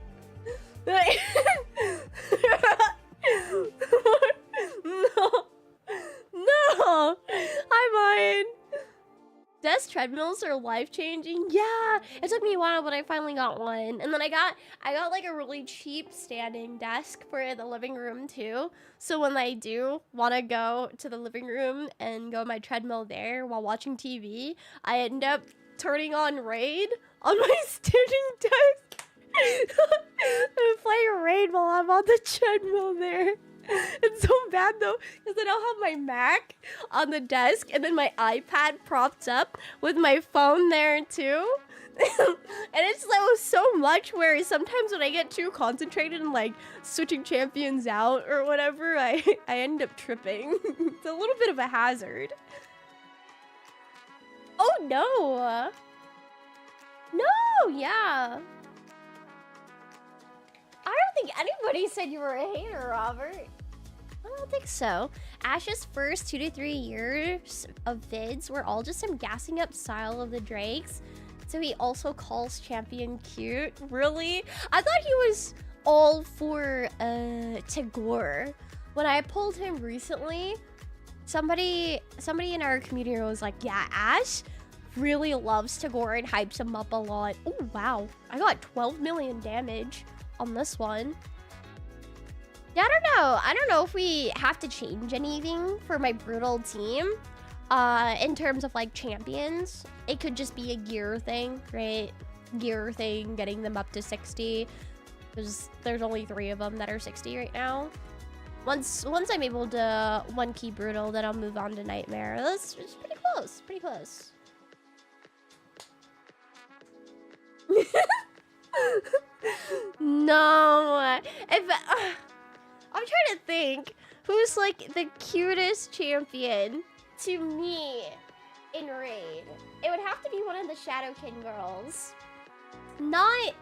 No, I'm mine. Desk treadmills are life-changing. Yeah, it took me a while, but I finally got one. And then I got like a really cheap standing desk for the living room too. So when I do want to go to the living room and go on my treadmill there while watching TV, I end up turning on Raid on my standing desk and playing Raid while I'm on the treadmill there. It's so bad though, because then I'll have my Mac on the desk and then my iPad propped up with my phone there too. And it's so much where sometimes when I get too concentrated and like switching champions out or whatever, I end up tripping. It's a little bit of a hazard. Oh no! No, yeah. I don't think anybody said you were a hater, Robert. I don't think so. Ash's first 2 to 3 years of vids were all just him gassing up style of the Drakes. So he also calls champion cute. Really? I thought he was all for Tagore. When I pulled him recently, somebody in our community was like, yeah, Ash really loves Tagore and hypes him up a lot. Oh, wow. I got 12 million damage on this one. Yeah, I don't know if we have to change anything for my brutal team in terms of like champions. It could just be a gear thing, right? Gear thing, getting them up to 60. There's only 3 of them that are 60 right now. Once I'm able to 1-key brutal, then I'll move on to nightmare. That's just pretty close. No, I'm trying to think who's like the cutest champion to me in Raid. It would have to be one of the Shadow King girls. Not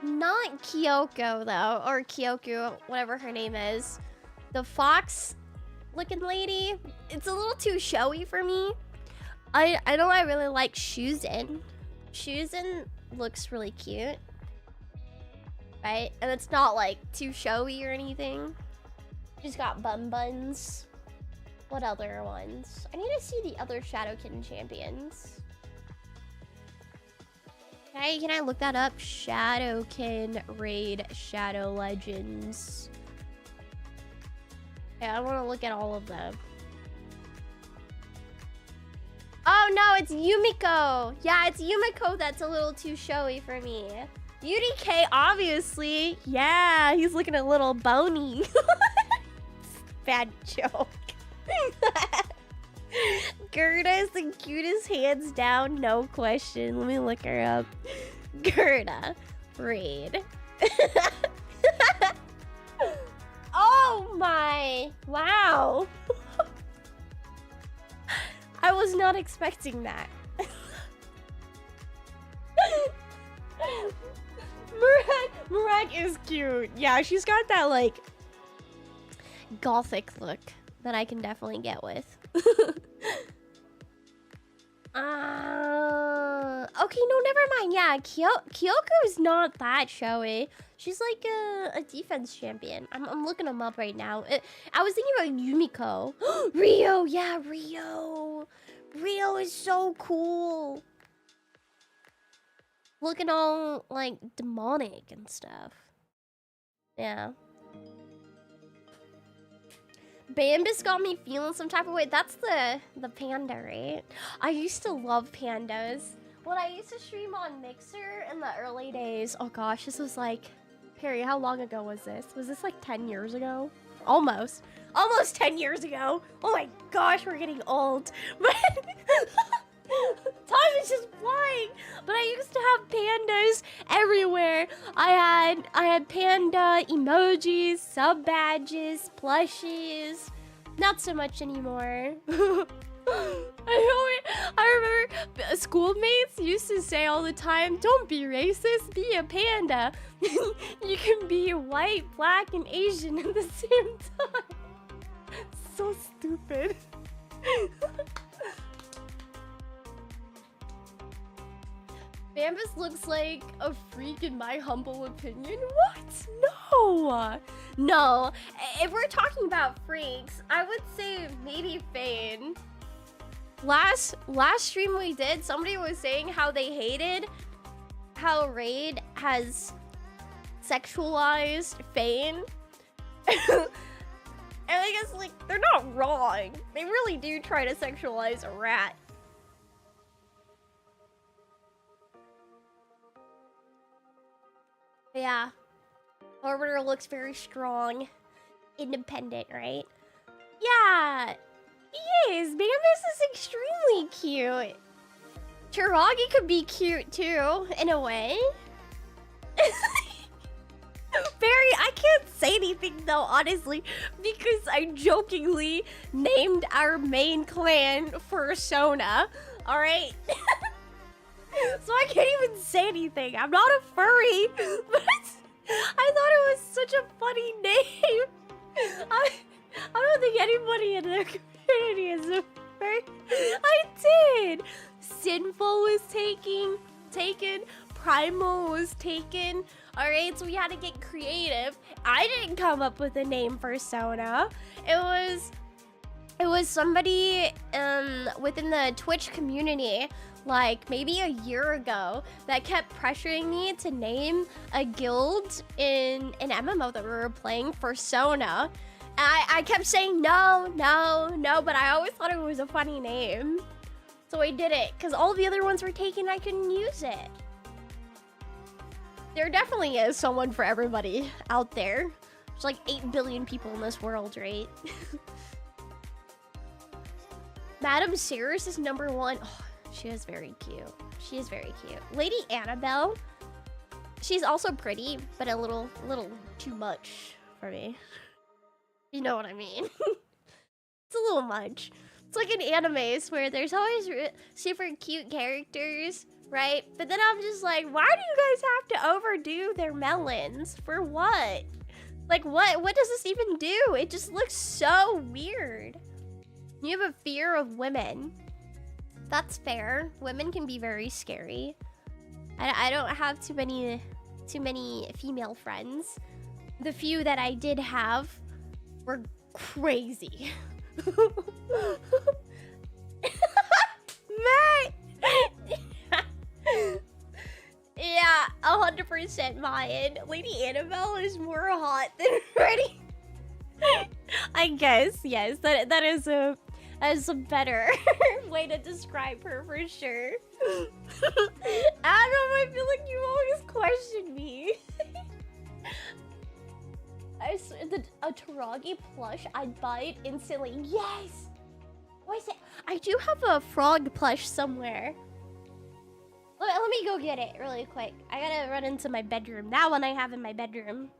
Kyoko though, or Kyoku, whatever her name is. The fox looking lady. It's a little too showy for me. I know I really like Shuzin. Shuzin looks really cute. Right? And it's not like too showy or anything. She's got bun buns. What other ones? I need to see the other Shadowkin champions. Hey, can I look that up? Shadowkin Raid Shadow Legends. Yeah, I want to look at all of them. Oh no, it's Yumiko. Yeah, it's Yumiko that's a little too showy for me. UDK, obviously. Yeah, he's looking a little bony. Bad joke. Gerda is the cutest, hands down, no question. Let me look her up. Gerda, Raid. Oh my, wow. I was not expecting that. Murak is cute. Yeah, she's got that like gothic look that I can definitely get with. Okay, no, never mind. Yeah, Kyoko's not that showy. She's like a defense champion. I'm looking them up right now. I was thinking about Yumiko. Rio, yeah, Rio. Rio is so cool. Looking all like demonic and stuff. Yeah. Bambus got me feeling some type of way. That's the panda, right? I used to love pandas. When I used to stream on Mixer in the early days, oh gosh, this was like, Perry, how long ago was this? Was this like 10 years ago? Almost 10 years ago. Oh my gosh, we're getting old. But time is just flying. But I used to have pandas everywhere. I had panda emojis, sub badges, plushies. Not so much anymore. I remember schoolmates used to say all the time, don't be racist, be a panda. You can be white, black, and Asian at the same time. So stupid. Bambus looks like a freak in my humble opinion. What? No. No. If we're talking about freaks, I would say maybe Fane. Last stream we did, somebody was saying how they hated how Raid has sexualized Fane. And I guess, like, they're not wrong. They really do try to sexualize a rat. Yeah. Orbiter looks very strong. Independent, right? Yeah. He is. Bambus is extremely cute. Chiragi could be cute too, in a way. Barry, I can't say anything though, honestly, because I jokingly named our main clan Fursona. Alright? So I can't even say anything. I'm not a furry, but I thought it was such a funny name. I don't think anybody in the community is a furry. I did. Sinful was taken. Primal was taken. All right, so we had to get creative. I didn't come up with a name for Sona. It was somebody within the Twitch community, like maybe a year ago, that kept pressuring me to name a guild in an MMO that we were playing for Sona. I kept saying no, but I always thought it was a funny name. So I did it, because all the other ones were taken, I couldn't use it. There definitely is someone for everybody out there. There's like 8 billion people in this world, right? Madame Cirrus is #1. Oh, she is very cute. She is very cute. Lady Annabelle. She's also pretty, but a little too much for me. You know what I mean? It's a little much. It's like in animes where there's always super cute characters, right? But then I'm just like, why do you guys have to overdo their melons? For what? Like, what does this even do? It just looks so weird. You have a fear of women. That's fair. Women can be very scary. I don't have too many female friends. The few that I did have We're crazy. Matt! Yeah, 100% Mayan. Lady Annabelle is more hot than Freddy. I guess, yes. That is a better way to describe her for sure. Adam, I feel like you always question me. A Taragi plush, I'd buy it instantly. Yes! What is it? I do have a frog plush somewhere. Let me go get it really quick. I gotta run into my bedroom. That one I have in my bedroom.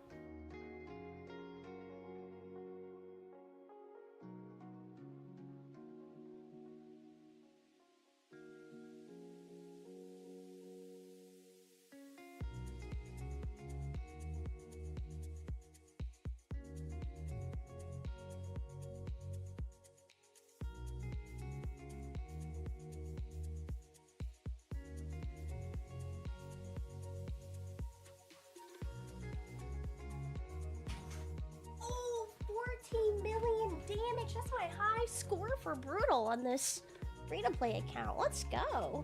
Million damage. That's my high score for Brutal on this free-to-play account. Let's go.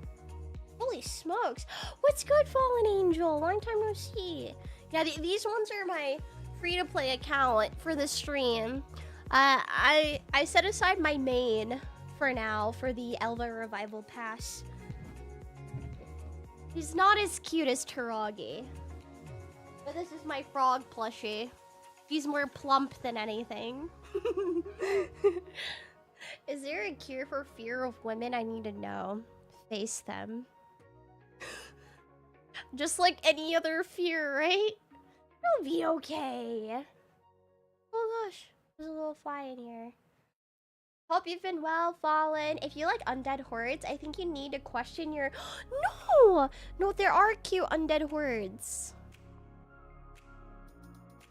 Holy smokes. What's good, Fallen Angel? Long time no see. Yeah, these ones are my free-to-play account for the stream. I set aside my main for now for the Elva Revival Pass. He's not as cute as Taragi. But this is my frog plushie. He's more plump than anything. Is there a cure for fear of women? I need to know. Face them. Just like any other fear, right? It'll be okay. Oh gosh, there's a little fly in here. Hope you've been well, Fallen. If you like undead hordes, I think you need to question your... No, there are cute undead hordes.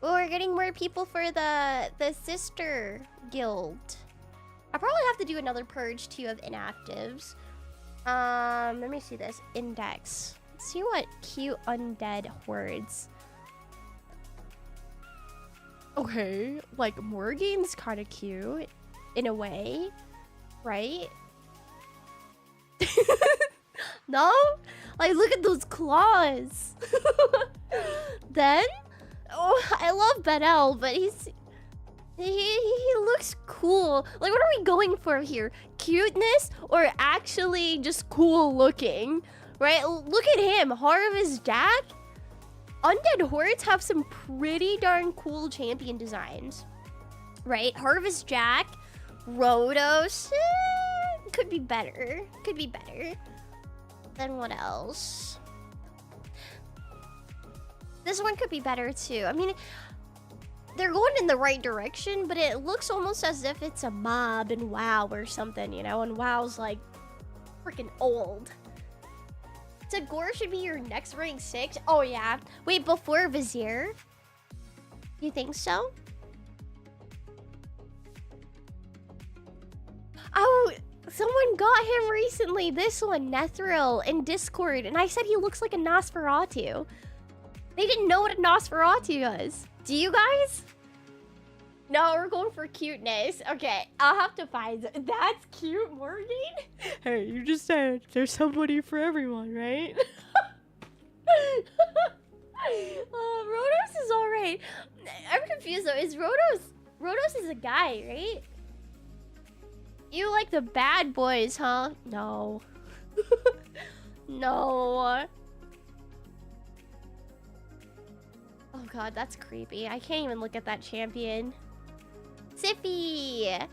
Oh, we're getting more people for the sister guild. I probably have to do another purge too of inactives. Let me see this index. Let's see what cute undead hordes. Okay, like Morgane's kind of cute in a way, right? No, like look at those claws. Then. Oh, I love Benel, but he looks cool. Like, what are we going for here? Cuteness or actually just cool looking? Right? Look at him, Harvest Jack. Undead hordes have some pretty darn cool champion designs. Right? Harvest Jack, Rhodos, could be better. Could be better. Then what else? This one could be better too. I mean, they're going in the right direction, but it looks almost as if it's a mob in WoW or something, you know? And WoW's like freaking old. Tagore should be your next rank 6. Oh yeah. Wait, before Vizier? You think so? Oh, someone got him recently. This one, Nethril, in Discord, and I said he looks like a Nosferatu. They didn't know what a Nosferatu was. Do you guys? No, we're going for cuteness. Okay, I'll have to find it. That's cute, Morgan. Hey, you just said there's somebody for everyone, right? Rhodos is alright. I'm confused though. Is Rhodos is a guy, right? You like the bad boys, huh? No. No. Oh god, that's creepy. I can't even look at that champion. Siffy!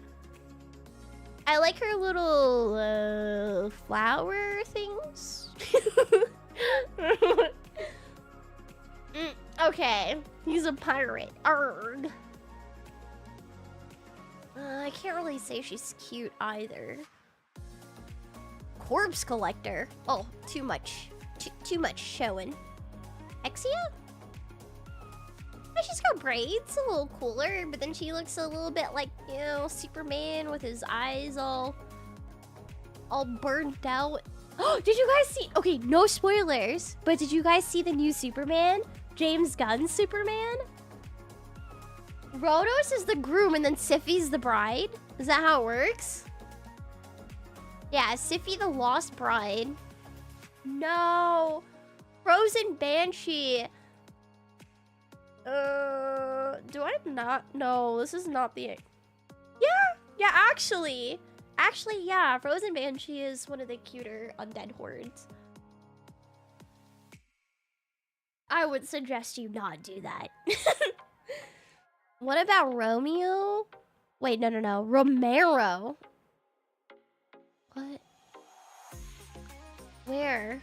I like her little flower things. Okay, he's a pirate. Arrgh. I can't really say she's cute either. Corpse collector. Oh, too much. Too much showing. Exia? She's got braids, a little cooler, but then she looks a little bit like, you know, Superman with his eyes all burnt out. Oh, did you guys see? Okay, no spoilers, but did you guys see the new Superman? James Gunn's Superman? Rhodos is the groom and then Siffi's the bride? Is that how it works? Yeah, Siffi the lost bride. No. Frozen Banshee. Do I not? No, this is not the... Yeah, actually. Actually, yeah, Frozen Banshee is one of the cuter undead hordes. I would suggest you not do that. What about Romeo? Wait, no. Romero. What? Where?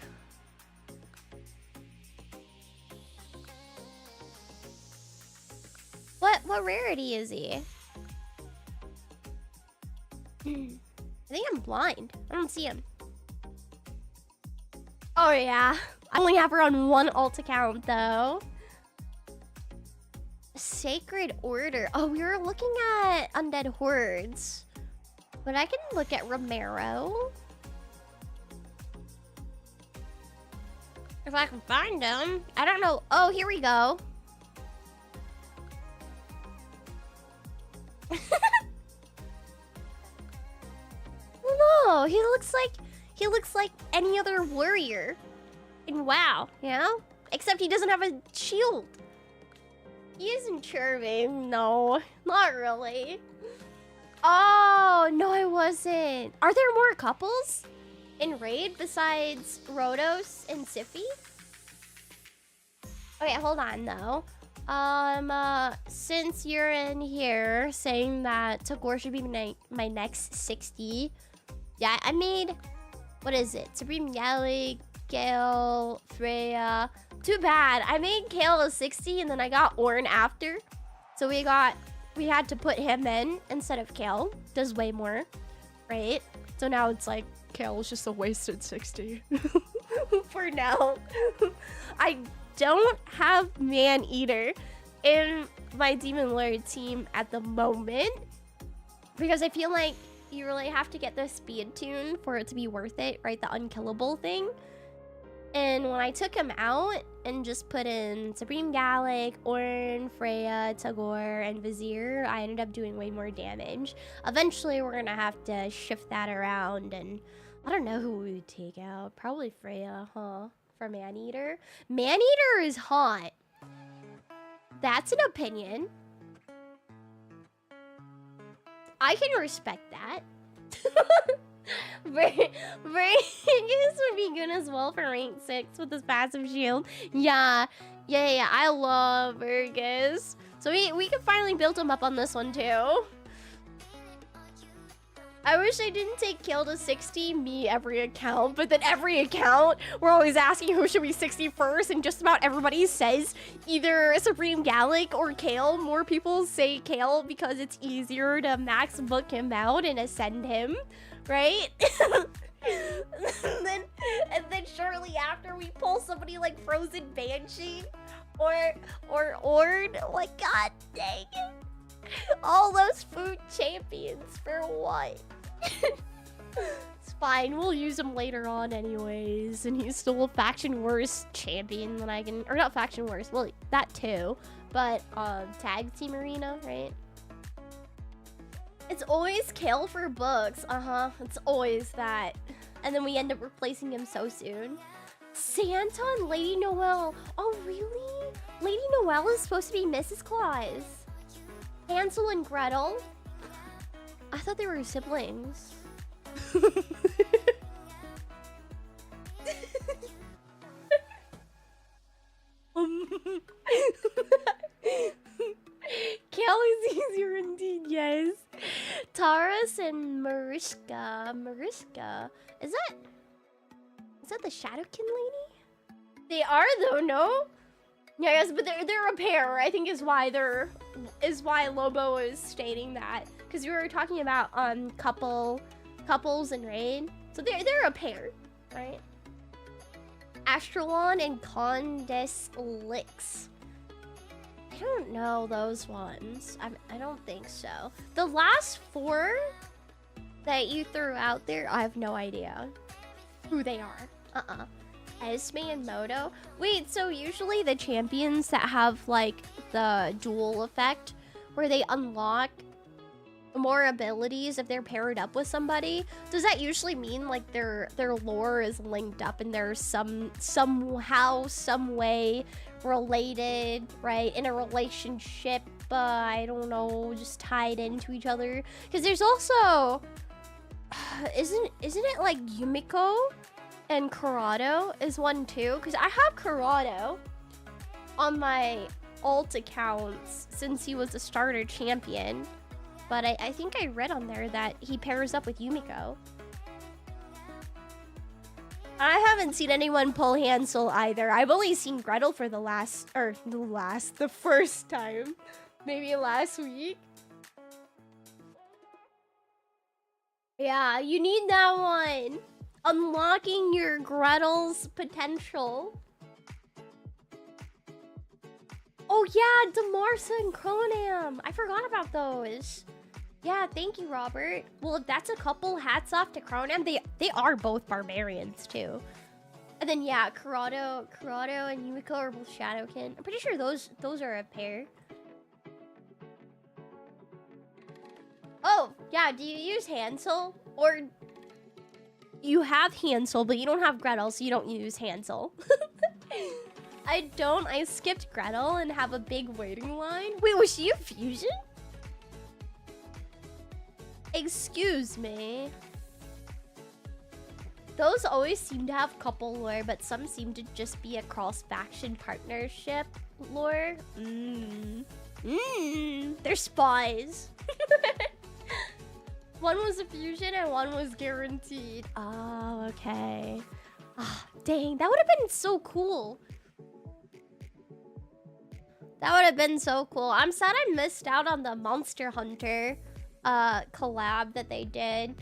What rarity is he? I think I'm blind. I don't see him. Oh yeah. I only have her on one alt account though. Sacred Order. Oh, we were looking at undead hordes. But I can look at Romero. If I can find him. I don't know. Oh, here we go. No, he looks like any other warrior in WoW, you know? Except he doesn't have a shield. He isn't charming. No, not really. Oh, no, I wasn't. Are there more couples in Raid besides Rhodos and Siffi? Okay, hold on, though. Since you're in here saying that Tagore should be my next 60, yeah, I made, what is it? Supreme Galley, Gale, Freya. Too bad. I made Kale a 60 and then I got Ornn after. So we had to put him in instead of Kale. Does way more, right? So now it's like, Kale is just a wasted 60. For now. I don't have Man-Eater in my Demon Lord team at the moment. Because I feel like you really have to get the speed tune for it to be worth it, right? The unkillable thing. And when I took him out and just put in Supreme Gallic, Ornn, Freya, Tagore, and Vizier, I ended up doing way more damage. Eventually, we're gonna have to shift that around, and I don't know who we would take out. Probably Freya, huh? For Man-Eater. Man-Eater is hot. That's an opinion. I can respect that. Vergus would be good as well for rank 6 with his passive shield. Yeah. I love Vergus. So we can finally build him up on this one too. I wish I didn't take Kale to 60 me every account, but then every account we're always asking who should be 60 first, and just about everybody says either Supreme Gallic or Kale. More people say Kale because it's easier to max book him out and ascend him, right? and then shortly after we pull somebody like Frozen Banshee or Ornn. Like, god dang it. All those food champions for what? It's fine, we'll use him later on anyways. And he's still a faction worse champion than I can, or not faction worse, well, that too. But tag team arena, right? It's always Kale for books, it's always that. And then we end up replacing him so soon. Santa and Lady Noelle. Oh really? Lady Noelle is supposed to be Mrs. Claus. Hansel and Gretel? I thought they were siblings. Kale is easier indeed, yes. Taurus and Mariska. Mariska? Is that the Shadowkin lady? They are though, no? Yeah, yes, but they're a pair, I think is why Lobo is stating that. Because we were talking about couples in Raid. So they're a pair, right? Astralon and Condeslix. I don't know those ones. I don't think so. The last 4 that you threw out there, I have no idea who they are. Esme and Moto. Wait, so usually the champions that have like the dual effect where they unlock more abilities if they're paired up with somebody, does that usually mean like their lore is linked up and there's somehow, some way related, right? In a relationship, I don't know, just tied into each other? Because there's also isn't it like Yumiko and Kurado is one too? Because I have Kurado on my alt accounts since he was a starter champion. But I think I read on there that he pairs up with Yumiko. I haven't seen anyone pull Hansel either. I've only seen Gretel for the first time. Maybe last week. Yeah, you need that one. Unlocking your Gretel's potential. Oh yeah, Demarsa and Cronam. I forgot about those. Yeah, thank you, Robert. Well, if that's a couple, hats off to Cronam. They are both barbarians too. And then yeah, Kurado and Yumiko are both Shadowkin. I'm pretty sure those are a pair. Oh, yeah, do you use Hansel? Or you have Hansel, but you don't have Gretel, so you don't use Hansel. I don't. I skipped Gretel and have a big waiting line. Wait, was she a fusion? Excuse me. Those always seem to have couple lore, but some seem to just be a cross-faction partnership lore. They're spies. One was a fusion and one was guaranteed. Oh, okay. Ah, dang, that would have been so cool. That would have been so cool. I'm sad I missed out on the Monster Hunter collab that they did.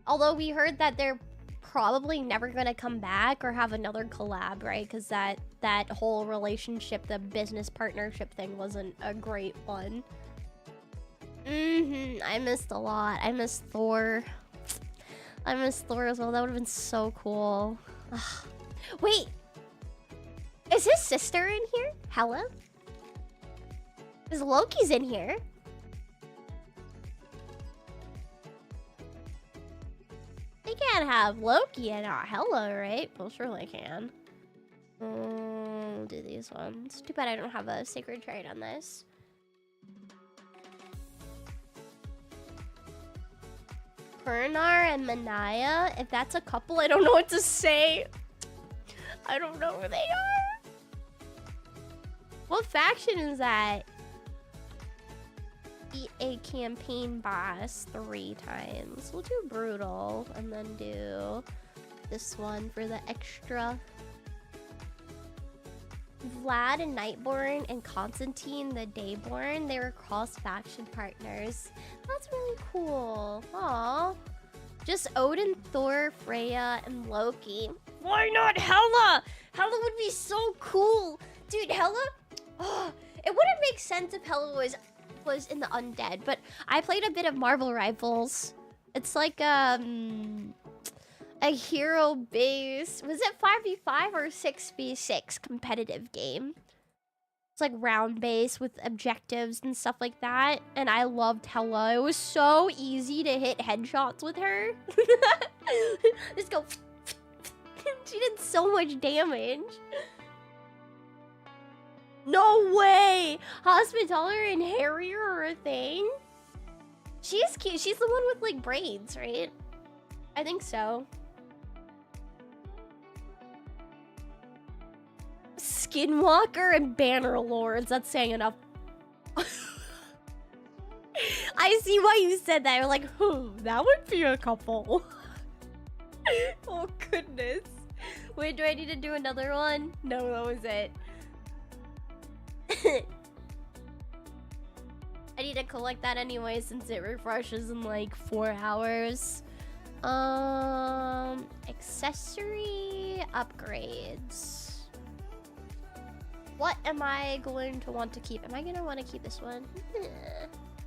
Although we heard that they're probably never gonna come back or have another collab, right? Because that whole relationship, the business partnership thing wasn't a great one. I missed a lot. I missed Thor. I missed Thor as well. That would have been so cool. Ugh. Wait, is his sister in here? Hela? Because Loki's in here. They can't have Loki and not Hela, right? Well, sure they can. Do these ones. Too bad I don't have a sacred trait on this. Pernar and Manaya. If that's a couple, I don't know what to say. I don't know who they are. What faction is that? Eat a campaign boss 3 times. We'll do brutal and then do this one for the extra. Vlad and Nightborn and Constantine the Dayborn, they were cross-faction partners. That's really cool. Aww. Just Odin, Thor, Freya, and Loki. Why not Hela? Hela would be so cool. Dude, Hela? Oh, it wouldn't make sense if Hela was in the undead, but I played a bit of Marvel Rivals. It's like a hero base. Was it 5v5 or 6v6 competitive game? It's like round base with objectives and stuff like that. And I loved Hela. It was so easy to hit headshots with her. Just go. She did so much damage. No way! Hospitaller and Harrier are a thing? She's cute. She's the one with like braids, right? I think so. Skinwalker and Bannerlords. That's saying enough. I see why you said that. You're like, that would be a couple. Oh, goodness. Wait, do I need to do another one? No, that was it. I need to collect that anyway since it refreshes in like 4 hours. Accessory upgrades. What am I going to want to keep? Am I going to want to keep this one?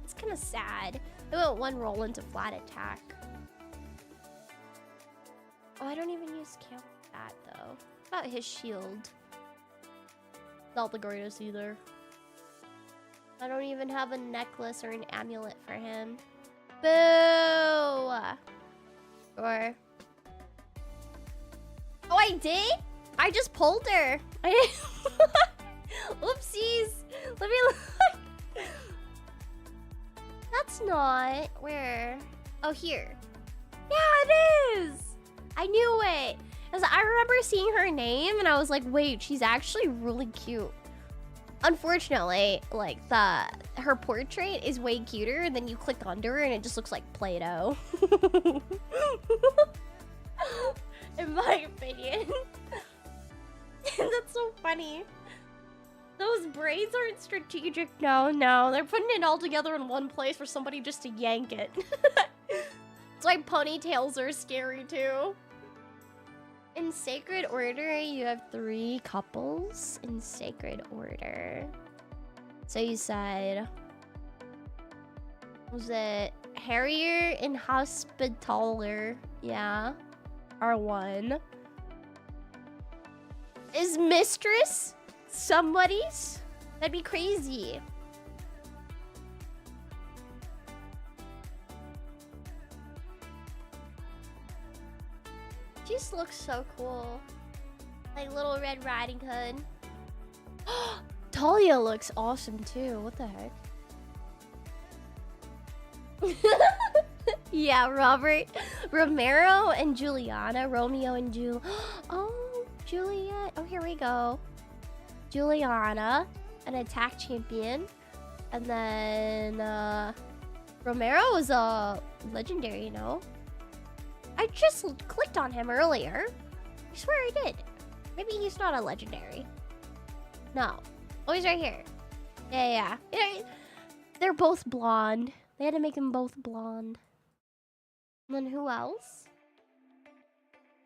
It's kind of sad. I went 1 roll into flat attack. Oh, I don't even use count that though. What about his shield? Not the greatest either. I don't even have a necklace or an amulet for him. Boo! Or... Oh, I did? I just pulled her. Oopsies. Let me look. That's not... Where? Oh, here. Yeah, it is! I knew it. Because I remember seeing her name and I was like, wait, she's actually really cute. Unfortunately, like, her portrait is way cuter, and then you click under her and it just looks like Play-Doh. In my opinion. That's so funny. Those braids aren't strategic. No. They're putting it all together in one place for somebody just to yank it. It's why ponytails are scary too. In Sacred Order, you have 3 couples in Sacred Order. So you said... Was it Harrier and Hospitaller? Yeah. Are 1. Is Mistress somebody's? That'd be crazy. She just looks so cool. Like Little Red Riding Hood. Talia looks awesome too. What the heck? Yeah, Robert. Romero and Juliana. Romeo and Oh, Juliet. Oh, here we go. Juliana, an attack champion. And then Romero is a legendary, you know? I just clicked on him earlier. I swear I did. Maybe he's not a legendary. No. Oh, he's right here. Yeah. They're both blonde. They had to make them both blonde. And then who else?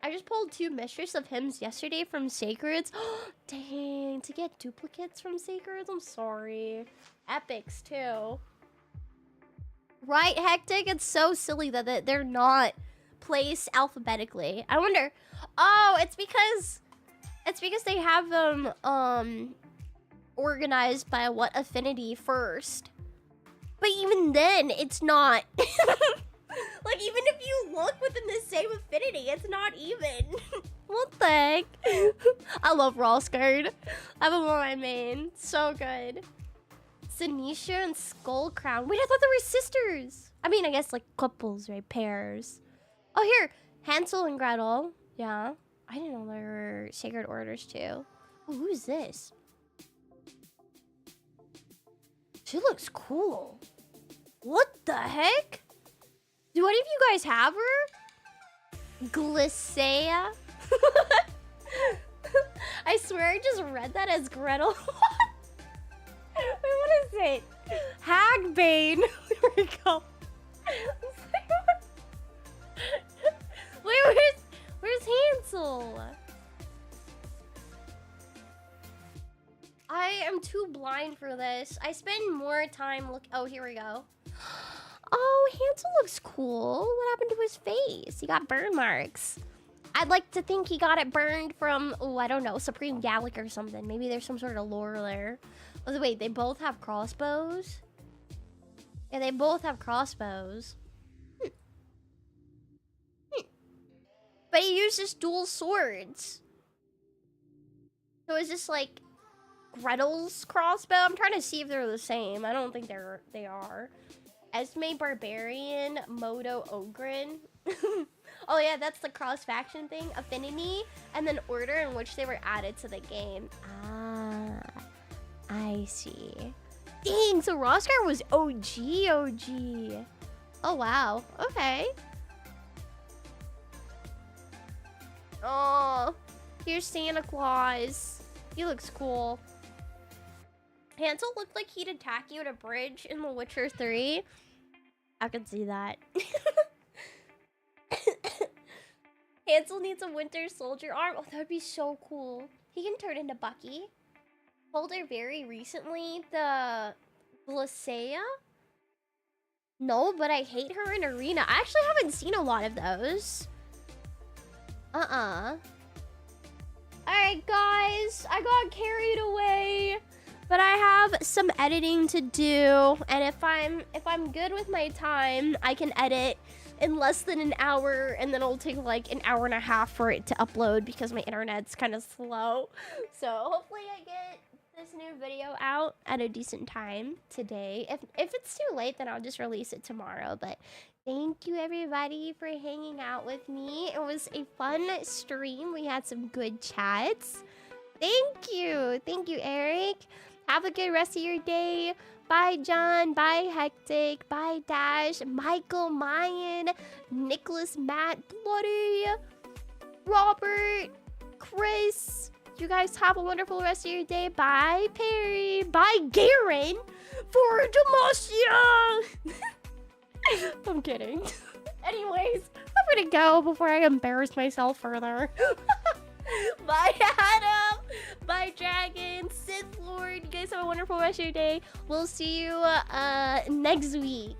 I just pulled 2 Mistress of Hymns yesterday from Sacreds. Dang, to get duplicates from Sacreds? I'm sorry. Epics, too. Right, Hectic? It's so silly that they're not placed alphabetically. I wonder... Oh, it's because they have them, organized by what affinity first. But even then, it's not... Like, even if you look within the same affinity, it's not even. What the heck? I love Roskard. I have him on my main. So good. Sinisha and Skull Crown. Wait, I thought they were sisters. I mean, I guess, like, couples, right? Pairs. Oh, here. Hansel and Gretel. Yeah. I didn't know there were Sacred Orders, too. Oh, who's this? She looks cool. What the heck? Do any of you guys have her? Glycea? I swear I just read that as Gretel. Wait, what is it? Hagbane. There we go. Wait, where's Hansel? I am too blind for this. I spend more time Oh, here we go. Oh, Hansel looks cool. What happened to his face? He got burn marks. I'd like to think he got it burned from, oh, I don't know, Supreme Gallic or something. Maybe there's some sort of lore there. Oh, wait, they both have crossbows? Yeah, they both have crossbows. But he uses dual swords. So is this like Gretel's crossbow? I'm trying to see if they're the same. I don't think they are. Esme Barbarian, Moto Ogren. Oh yeah, that's the cross-faction thing. Affinity, and then order in which they were added to the game. Ah, I see. Dang, so Roskar was OG. Oh wow, okay. Oh, here's Santa Claus. He looks cool. Hansel looked like he'd attack you at a bridge in The Witcher 3. I can see that. Hansel needs a Winter Soldier arm. Oh, that would be so cool. He can turn into Bucky. Pulled her very recently. The Glycea? No, but I hate her in Arena. I actually haven't seen a lot of those. Alright, guys. I got carried away. But I have some editing to do, and if I'm good with my time, I can edit in less than an hour, and then it'll take like an hour and a half for it to upload because my internet's kind of slow. So hopefully I get this new video out at a decent time today. If it's too late, then I'll just release it tomorrow. But thank you everybody for hanging out with me. It was a fun stream. We had some good chats. Thank you, Eric. Have a good rest of your day. Bye, John. Bye, Hectic. Bye, Dash. Michael, Mayan, Nicholas, Matt, Bloody, Robert, Chris. You guys have a wonderful rest of your day. Bye, Perry. Bye, Garen. For Demacia. I'm kidding. Anyways, I'm gonna go before I embarrass myself further. Bye, Adam. Bye, Dragon. Sith Lord. You guys have a wonderful rest of your day. We'll see you next week.